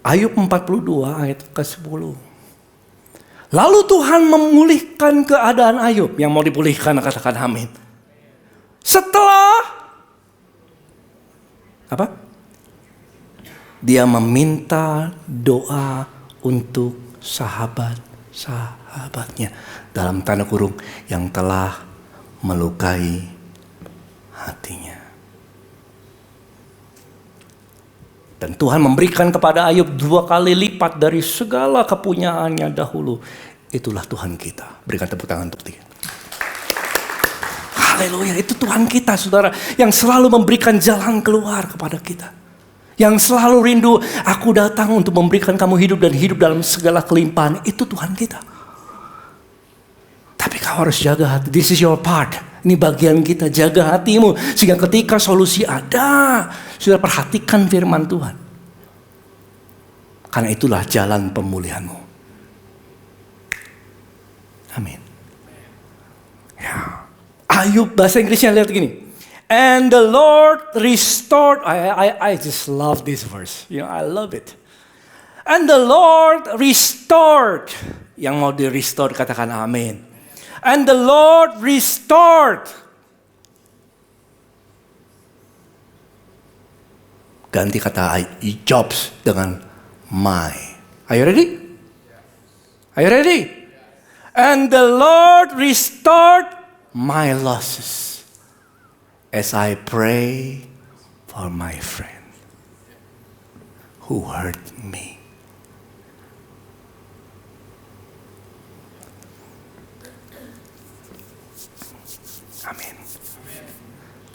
Ayub 42 ayat ke-10. Lalu Tuhan memulihkan keadaan Ayub. Yang mau dipulihkan katakan amin. Setelah apa? Dia meminta doa untuk sahabat-sahabatnya. Dalam tanda kurung yang telah melukai hatinya. Dan Tuhan memberikan kepada Ayub 2 kali lipat dari segala kepunyaannya dahulu. Itulah Tuhan kita. Berikan tepuk tangan untuk dia. Haleluya, itu Tuhan kita saudara. Yang selalu memberikan jalan keluar kepada kita. Yang selalu rindu, aku datang untuk memberikan kamu hidup dan hidup dalam segala kelimpahan. Itu Tuhan kita. Tapi kau harus jaga hati. This is your part. Ini bagian kita, jaga hatimu. Sehingga ketika solusi ada, sudah perhatikan firman Tuhan. Karena itulah jalan pemulihanmu. Amin. Ya. Ayub bahasa Inggrisnya lihat gini. And the Lord restored. I just love this verse. You know, I love it. And the Lord restored. Yang mau di restore katakan amin. And the Lord restored. Ganti kata jobs dengan my. Are you ready? Are you ready? And the Lord restored my losses as I pray for my friend who hurt me. Amin.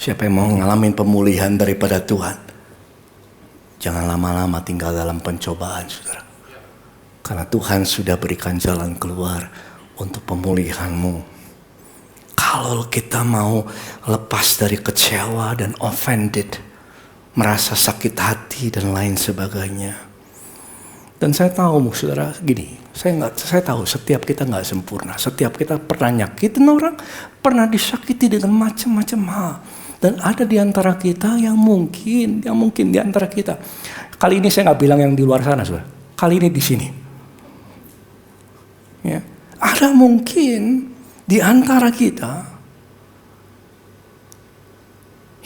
Siapa yang mau ngalamin pemulihan daripada Tuhan, jangan lama-lama tinggal dalam pencobaan, saudara. Karena Tuhan sudah berikan jalan keluar untuk pemulihanmu. Kalau kita mau lepas dari kecewa dan offended, merasa sakit hati dan lain sebagainya. Dan saya tahu, saudara, gini. Saya tahu setiap kita nggak sempurna. Setiap kita pernah nyakitin orang, pernah disakiti dengan macam-macam hal. Dan ada di antara kita yang mungkin di antara kita. Kali ini saya nggak bilang yang di luar sana, saudara. Kali ini di sini. Ya. Ada mungkin di antara kita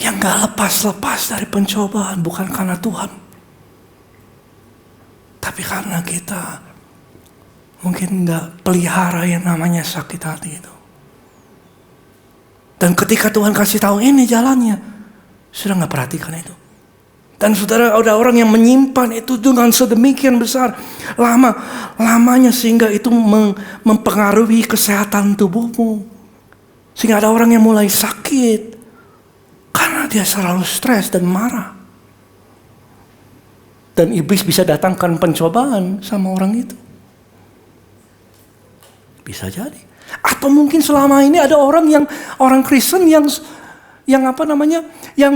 yang nggak lepas-lepas dari pencobaan, bukan karena Tuhan, tapi karena kita mungkin nggak pelihara yang namanya sakit hati itu. Dan ketika Tuhan kasih tahu ini jalannya, sudah nggak perhatikan itu. Dan saudara, ada orang yang menyimpan itu dengan sedemikian besar lamanya sehingga itu mempengaruhi kesehatan tubuhmu. Sehingga ada orang yang mulai sakit karena dia selalu stres dan marah. Dan iblis bisa datangkan pencobaan sama orang itu. Bisa jadi. Atau mungkin selama ini ada orang Kristen yang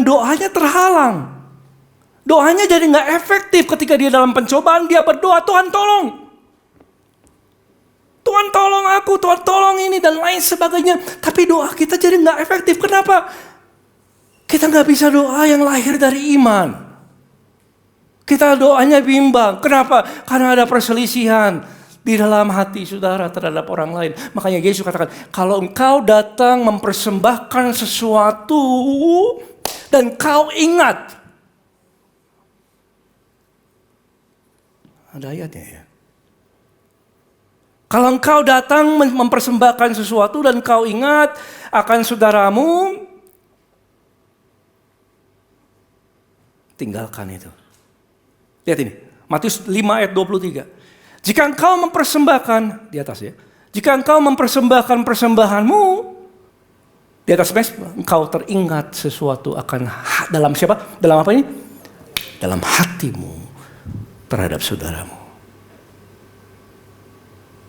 doanya terhalang. Doanya jadi nggak efektif ketika dia dalam pencobaan. Dia berdoa, Tuhan tolong. Tuhan tolong aku, Tuhan tolong ini dan lain sebagainya. Tapi doa kita jadi nggak efektif. Kenapa? Kita nggak bisa doa yang lahir dari iman. Kita doanya bimbang. Kenapa? Karena ada perselisihan di dalam hati saudara terhadap orang lain. Makanya Yesus katakan, kalau engkau datang mempersembahkan sesuatu dan kau ingat. Ada ayatnya ya. Kalau engkau datang mempersembahkan sesuatu dan kau ingat akan saudaramu, tinggalkan itu. Lihat ini, Matius 5 ayat 23. Jika engkau mempersembahkan, di atas ya. Jika engkau mempersembahkan persembahanmu, di atas mezbah, engkau teringat sesuatu akan dalam siapa? Dalam apa ini? Dalam hatimu terhadap saudaramu.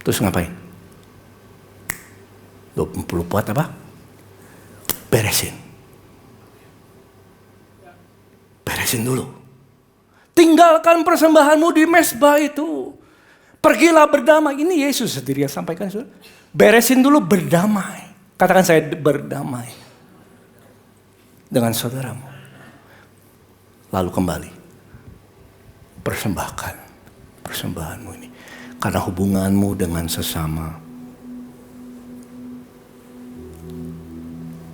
Terus ngapain? 20 buat apa? Beresin. Beresin dulu. Tinggalkan persembahanmu di mezbah itu. Pergilah berdamai. Ini Yesus sendiri yang sampaikan. Beresin dulu, berdamai. Katakan, saya berdamai dengan saudaramu. Lalu kembali. Persembahkan persembahanmu ini. Karena hubunganmu dengan sesama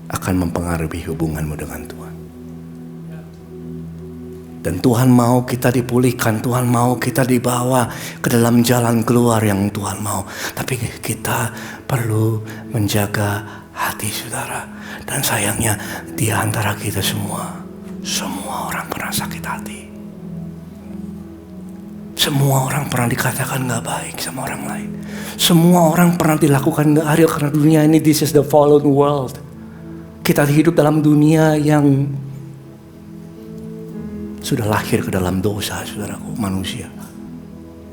akan mempengaruhi hubunganmu dengan Tuhan. Dan Tuhan mau kita dipulihkan, Tuhan mau kita dibawa ke dalam jalan keluar yang Tuhan mau. Tapi kita perlu menjaga hati saudara. Dan sayangnya di antara kita semua orang pernah sakit hati. Semua orang pernah dikatakan gak baik sama orang lain. Semua orang pernah dilakukan gak adil karena dunia ini, this is the fallen world. Kita hidup dalam dunia yang sudah lahir ke dalam dosa, saudaraku, manusia.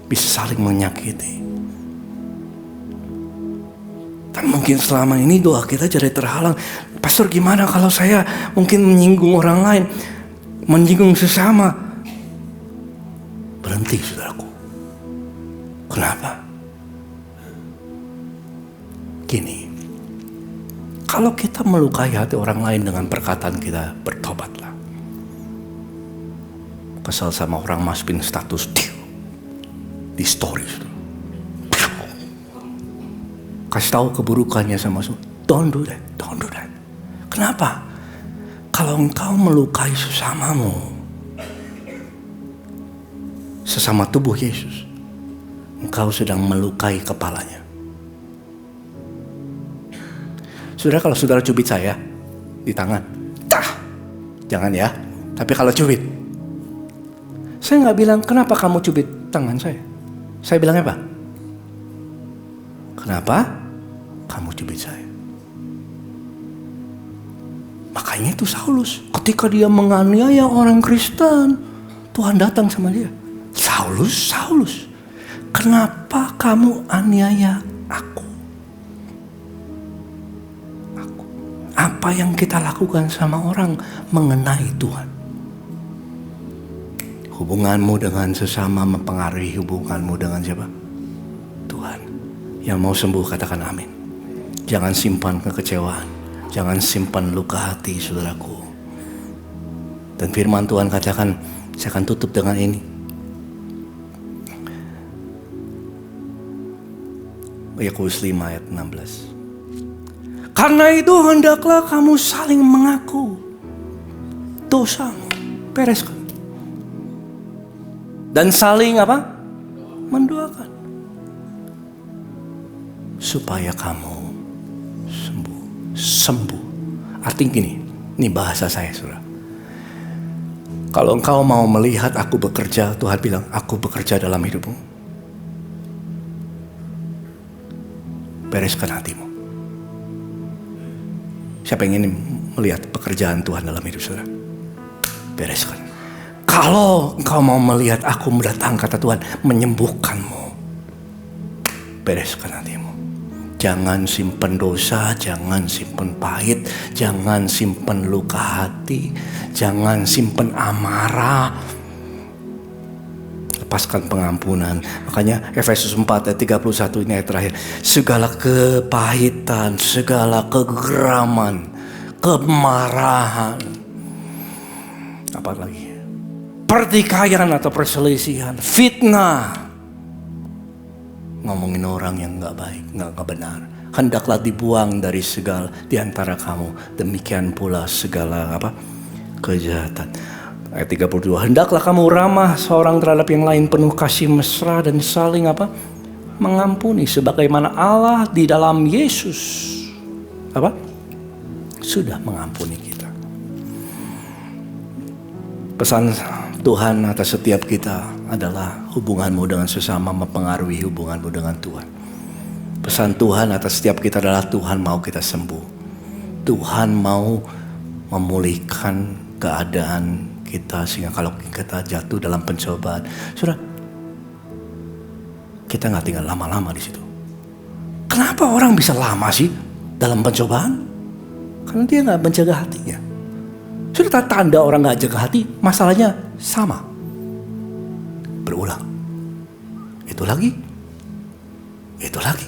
Bisa saling menyakiti. Dan mungkin selama ini doa kita jadi terhalang. Pastor, gimana kalau saya mungkin menyinggung orang lain, menyinggung sesama? Berhenti, saudaraku. Kenapa? Gini, kalau kita melukai hati orang lain dengan perkataan kita, bertobatlah. Kesal sama orang masukin status di story. Kasih tahu keburukannya sama semua. Don't do that. Kenapa? Kalau engkau melukai sesamamu, sesama tubuh Yesus, engkau sedang melukai kepalanya. Saudara, kalau saudara cubit saya di tangan, jangan ya. Tapi kalau cubit, saya nggak bilang, kenapa kamu cubit tangan saya? Saya bilang apa? Kenapa kamu cubit saya? Makanya itu Saulus, ketika dia menganiaya orang Kristen, Tuhan datang sama dia. Saulus, kenapa kamu aniaya aku? Apa yang kita lakukan sama orang mengenai Tuhan? Hubunganmu dengan sesama mempengaruhi hubunganmu dengan siapa? Tuhan. Yang mau sembuh katakan amin. Jangan simpan kekecewaan. Jangan simpan luka hati, saudaraku. Dan firman Tuhan katakan, saya akan tutup dengan ini. Yakobus 5 ayat 16. Karena itu hendaklah kamu saling mengaku dosamu. Bereskan. Dan saling apa? Mendoakan. Supaya kamu sembuh. Artinya gini, ini bahasa saya, saudara. Kalau engkau mau melihat aku bekerja, Tuhan bilang, aku bekerja dalam hidupmu. Bereskan hatimu. Siapa yang ingin melihat pekerjaan Tuhan dalam hidup saudara? Bereskan. Kalau engkau mau melihat aku mendatang, kata Tuhan, menyembuhkanmu, bereskan hatimu. Jangan simpen dosa, jangan simpen pahit, jangan simpen luka hati, jangan simpen amarah. Lepaskan pengampunan. Makanya Efesus 4 ayat 31 ini ayat terakhir. Segala kepahitan, segala kegeraman, kemarahan, apa lagi? Pertikaian atau perselisihan, fitnah, ngomongin orang yang nggak baik, nggak benar, hendaklah dibuang dari segala di antara kamu. Demikian pula segala apa? Kejahatan. Ayat 32. Hendaklah kamu ramah seorang terhadap yang lain, penuh kasih mesra dan saling apa? Mengampuni, sebagaimana Allah di dalam Yesus apa? Sudah mengampuni kita. Pesan Tuhan atas setiap kita adalah hubunganmu dengan sesama mempengaruhi hubunganmu dengan Tuhan. Pesan Tuhan atas setiap kita adalah Tuhan mau kita sembuh. Tuhan mau memulihkan keadaan kita sehingga kalau kita jatuh dalam pencobaan, saudara, kita nggak tinggal lama-lama di situ. Kenapa orang bisa lama sih dalam pencobaan? Karena dia nggak menjaga hatinya. Sudah tanda orang nggak jaga hati, masalahnya sama. Berulang. Itu lagi. Itu lagi.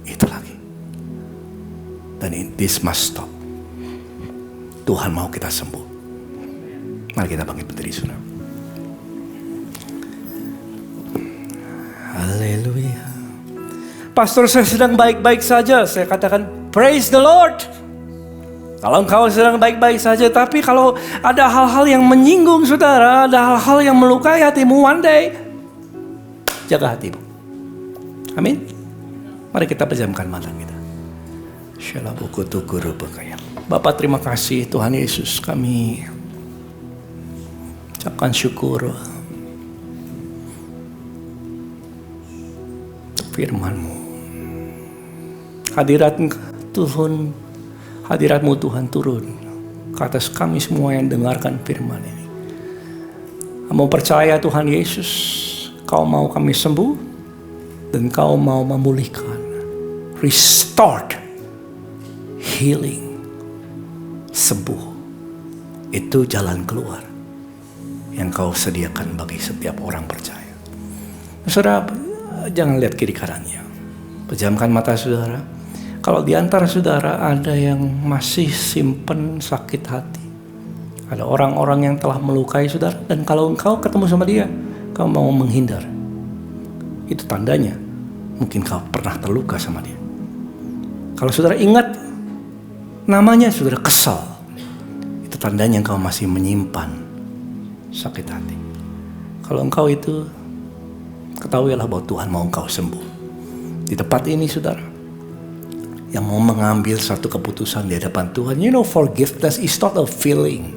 Itu lagi. Dan this must stop. Tuhan mau kita sembuh. Mari kita bangkit berdiri, saudara. Haleluya. Pastor, saya sedang baik-baik saja. Saya katakan, praise the Lord. Kalau engkau sedang baik-baik saja, tapi kalau ada hal-hal yang menyinggung saudara, ada hal-hal yang melukai hatimu, one day, jaga hatimu. Amin. Mari kita pejamkan mata kita. Bapak, terima kasih Tuhan Yesus, kami ucapkan syukur untuk firman-Mu. Hadirat-Mu Tuhan turun ke atas kami semua yang dengarkan firman ini. Kami percaya Tuhan Yesus, Kau mau kami sembuh dan Kau mau memulihkan, restored, healing, sembuh. Itu jalan keluar yang Kau sediakan bagi setiap orang percaya. Saudara, jangan lihat kiri kanannya. Pejamkan mata saudara. Kalau di antara saudara ada yang masih simpen sakit hati, ada orang-orang yang telah melukai saudara, dan kalau engkau ketemu sama dia, kau mau menghindar, itu tandanya mungkin kau pernah terluka sama dia. Kalau saudara ingat namanya, saudara kesal, itu tandanya engkau masih menyimpan sakit hati. Kalau engkau itu, ketahuilah bahwa Tuhan mau engkau sembuh. Di tempat ini saudara, yang mau mengambil satu keputusan di hadapan Tuhan. You know, forgiveness is not a feeling.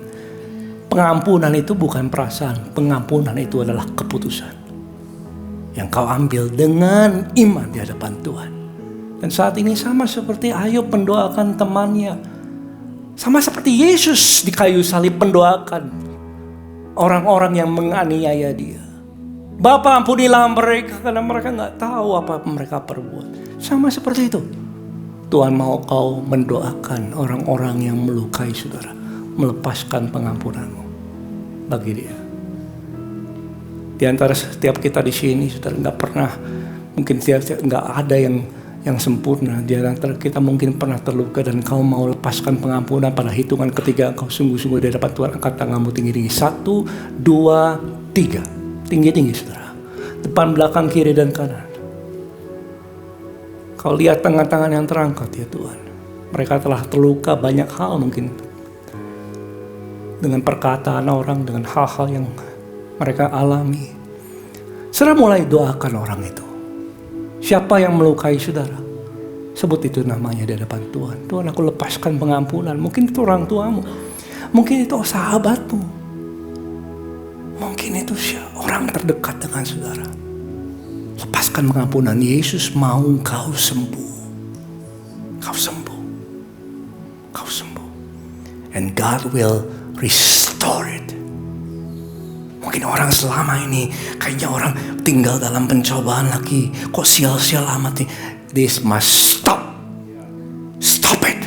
Pengampunan itu bukan perasaan. Pengampunan itu adalah keputusan yang kau ambil dengan iman di hadapan Tuhan. Dan saat ini sama seperti Ayub mendoakan temannya. Sama seperti Yesus di kayu salib mendoakan orang-orang yang menganiaya dia. Bapa, ampunilah mereka karena mereka gak tahu apa mereka perbuat. Sama seperti itu. Tuhan mau kau mendoakan orang-orang yang melukai saudara, melepaskan pengampunanmu bagi dia. Di antara setiap kita di sini, saudara, nggak pernah, mungkin nggak ada yang sempurna. Di antara kita mungkin pernah terluka dan kau mau lepaskan pengampunan. Pada hitungan ketiga, kau sungguh-sungguh di hadapan Tuhan, angkat tanganmu tinggi-tinggi. 1, 2, 3, tinggi-tinggi saudara. Depan, belakang, kiri dan kanan. Kau lihat tangan-tangan yang terangkat ya Tuhan. Mereka telah terluka banyak hal mungkin. Dengan perkataan orang, dengan hal-hal yang mereka alami. Saudara mulai doakan orang itu. Siapa yang melukai saudara? Sebut itu namanya di hadapan Tuhan. Tuhan, aku lepaskan pengampunan. Mungkin itu orang tuamu. Mungkin itu sahabatmu. Mungkin itu orang terdekat dengan saudara. Lepaskan pengampunan. Yesus mau kau sembuh. Kau sembuh. Kau sembuh. And God will restore it. Mungkin orang selama ini kayaknya orang tinggal dalam pencobaan lagi. Kok sial-sial amat nih. This must stop. Stop it.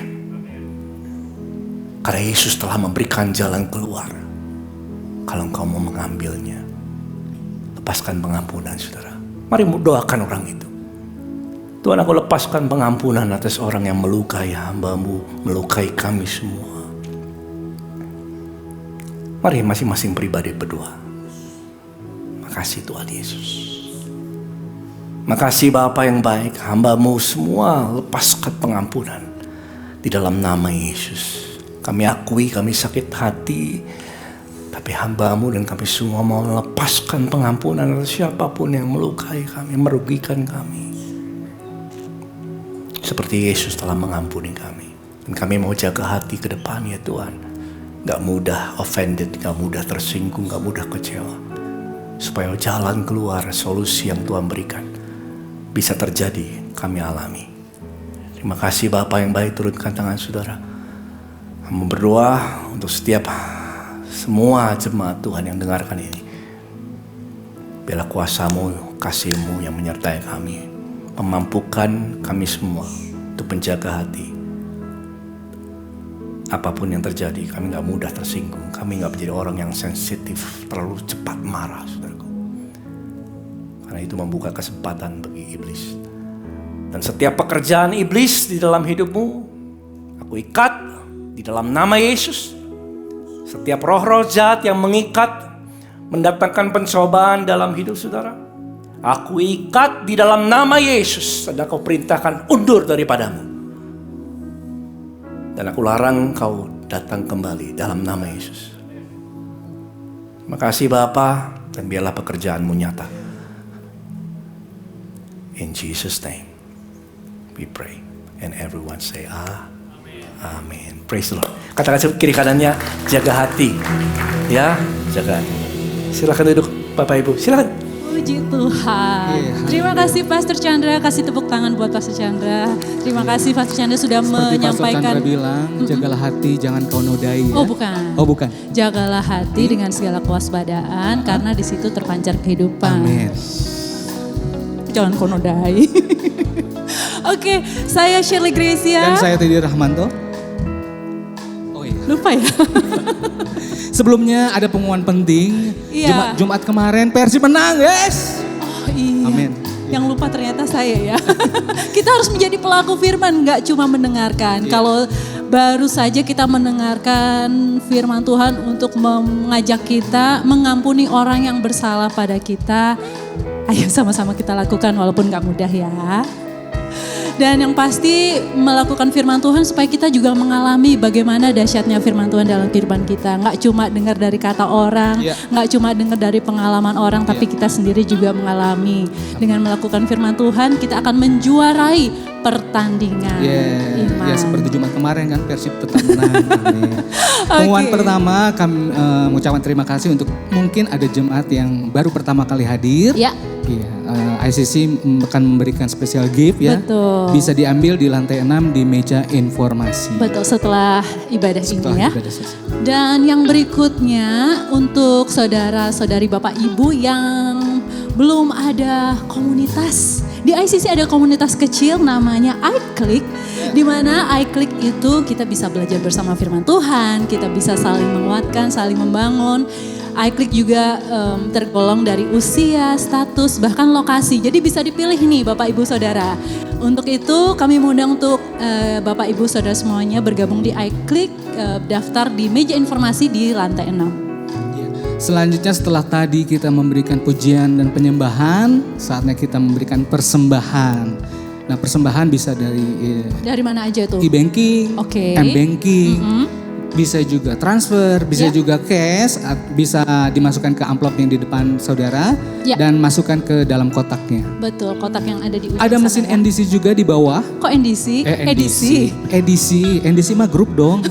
Karena Yesus telah memberikan jalan keluar. Kalau engkau mau mengambilnya, lepaskan pengampunan saudara. Mari doakan orang itu. Tuhan, aku lepaskan pengampunan atas orang yang melukai hamba-Mu, melukai kami semua. Mari masing-masing pribadi berdoa. Makasih Tuhan Yesus. Makasih Bapa yang baik, hamba-Mu semua lepaskan pengampunan. Di dalam nama Yesus. Kami akui kami sakit hati. Tapi hamba-Mu dan kami semua mau melepaskan pengampunan atas siapapun yang melukai kami, merugikan kami. Seperti Yesus telah mengampuni kami. Dan kami mau jaga hati ke depan ya Tuhan. Gak mudah offended, gak mudah tersinggung, gak mudah kecewa. Supaya jalan keluar, solusi yang Tuhan berikan bisa terjadi, kami alami. Terima kasih Bapa yang baik, turunkan tangan saudara. Kami berdoa untuk setiap semua jemaat Tuhan yang dengarkan ini. Biarlah kuasa-Mu, kasih-Mu yang menyertai kami. Memampukan kami semua untuk penjaga hati. Apapun yang terjadi, kami gak mudah tersinggung. Kami gak menjadi orang yang sensitif, terlalu cepat marah, saudaraku. Karena itu membuka kesempatan bagi iblis. Dan setiap pekerjaan iblis di dalam hidupmu, aku ikat di dalam nama Yesus. Setiap roh-roh jahat yang mengikat, mendatangkan pencobaan dalam hidup saudara, aku ikat di dalam nama Yesus. Dan aku perintahkan undur daripadamu. Dan aku larang kau datang kembali dalam nama Yesus. Terima kasih Bapa, dan biarlah pekerjaanmu nyata. In Jesus' name we pray. And everyone say Amen. Praise the Lord. Katakan kiri kanannya, jaga hati. Ya, jaga hati. Silakan duduk Bapak Ibu, silakan. Puji Tuhan. Terima kasih Pastor Chandra, kasih tepuk tangan buat Pastor Chandra. Terima kasih Pastor Chandra sudah Seperti menyampaikan. Pastor Chandra bilang, jagalah hati, jangan kau nodai. Ya? Oh bukan. Oh bukan. Jagalah hati dengan segala kewaspadaan, karena di situ terpancar kehidupan. Amin. Jangan kau nodai. Oke, saya Shirley Gracia. Dan saya Teddy Rahmanto. Oh iya. Lupa ya. Sebelumnya ada pengumuman penting. Iya. Jumat kemarin Persib menang, guys. Oh iya. Amin. Yang lupa ternyata saya ya. Kita harus menjadi pelaku firman, nggak cuma mendengarkan. Iya. Kalau baru saja kita mendengarkan firman Tuhan untuk mengajak kita mengampuni orang yang bersalah pada kita. Ayo sama-sama kita lakukan walaupun nggak mudah ya. Dan yang pasti melakukan firman Tuhan supaya kita juga mengalami bagaimana dahsyatnya firman Tuhan dalam kehidupan kita. Nggak cuma dengar dari kata orang, nggak cuma dengar dari pengalaman orang, tapi kita sendiri juga mengalami. Dengan melakukan firman Tuhan kita akan menjuarai pertandingan iman. Ya seperti Jumat kemarin kan Persib tetap menang. Amin. Pengumuman pertama kami mengucapkan terima kasih untuk mungkin ada jemaat yang baru pertama kali hadir. Ya. Iya, ICC akan memberikan special gift ya. Betul. Bisa diambil di lantai 6 di meja informasi. Betul, setelah ibadah Setelah ini ya. ibadah selesai. Dan yang berikutnya untuk saudara-saudari Bapak Ibu yang belum ada komunitas. Di ICC ada komunitas kecil namanya iClick. Di mana iClick itu kita bisa belajar bersama firman Tuhan, kita bisa saling menguatkan, saling membangun. iClick juga tergolong dari usia, status, bahkan lokasi. Jadi bisa dipilih nih Bapak Ibu Saudara. Untuk itu kami mengundang untuk Bapak Ibu Saudara semuanya bergabung di iClick, daftar di meja informasi di lantai 6. Selanjutnya setelah tadi kita memberikan pujian dan penyembahan, saatnya kita memberikan persembahan. Nah persembahan bisa Dari mana aja tuh? e-banking, Oke. m-banking, bisa juga transfer, bisa juga cash, bisa dimasukkan ke amplop yang di depan saudara dan masukkan ke dalam kotaknya. Betul, kotak yang ada di ujung Ada sana mesin ya. NDC juga di bawah. Kok NDC? NDC mah grup dong.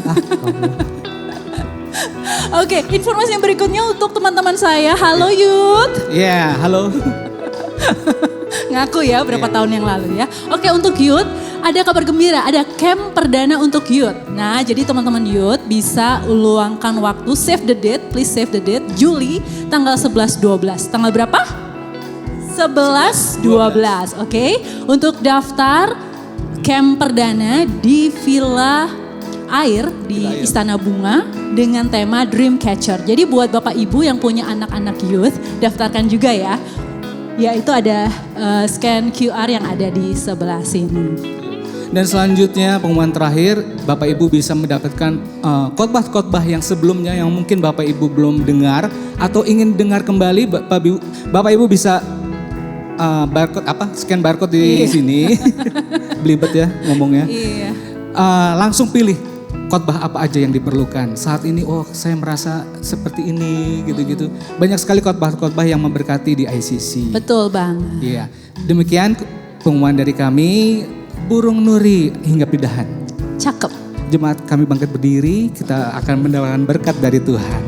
Oke, informasi yang berikutnya untuk teman-teman saya. Halo Youth. Ya, halo. Ngaku ya berapa tahun yang lalu ya. Oke, untuk Youth ada kabar gembira, ada camp perdana untuk Youth. Nah, jadi teman-teman Youth bisa luangkan waktu, save the date, please save the date, Juli tanggal 11-12. Tanggal berapa? 11-12, oke. Untuk daftar camp perdana di Villa Air di Istana Bunga dengan tema Dreamcatcher. Jadi buat Bapak Ibu yang punya anak-anak youth, daftarkan juga ya. Yaitu ada scan QR yang ada di sebelah sini. Dan selanjutnya pengumuman terakhir, Bapak Ibu bisa mendapatkan khotbah-khotbah yang sebelumnya yang mungkin Bapak Ibu belum dengar atau ingin dengar kembali, Bapak Ibu bisa scan barcode di sini. Belibet ya ngomongnya. Iya. Langsung pilih khotbah apa aja yang diperlukan. Saat ini saya merasa seperti ini gitu-gitu. Banyak sekali khotbah-khotbah yang memberkati di ICC. Betul banget. Iya. Demikian pengumuman dari kami. Burung Nuri hingga Pidahan. Cakep. Jemaat kami bangkit berdiri, kita akan mendapatkan berkat dari Tuhan.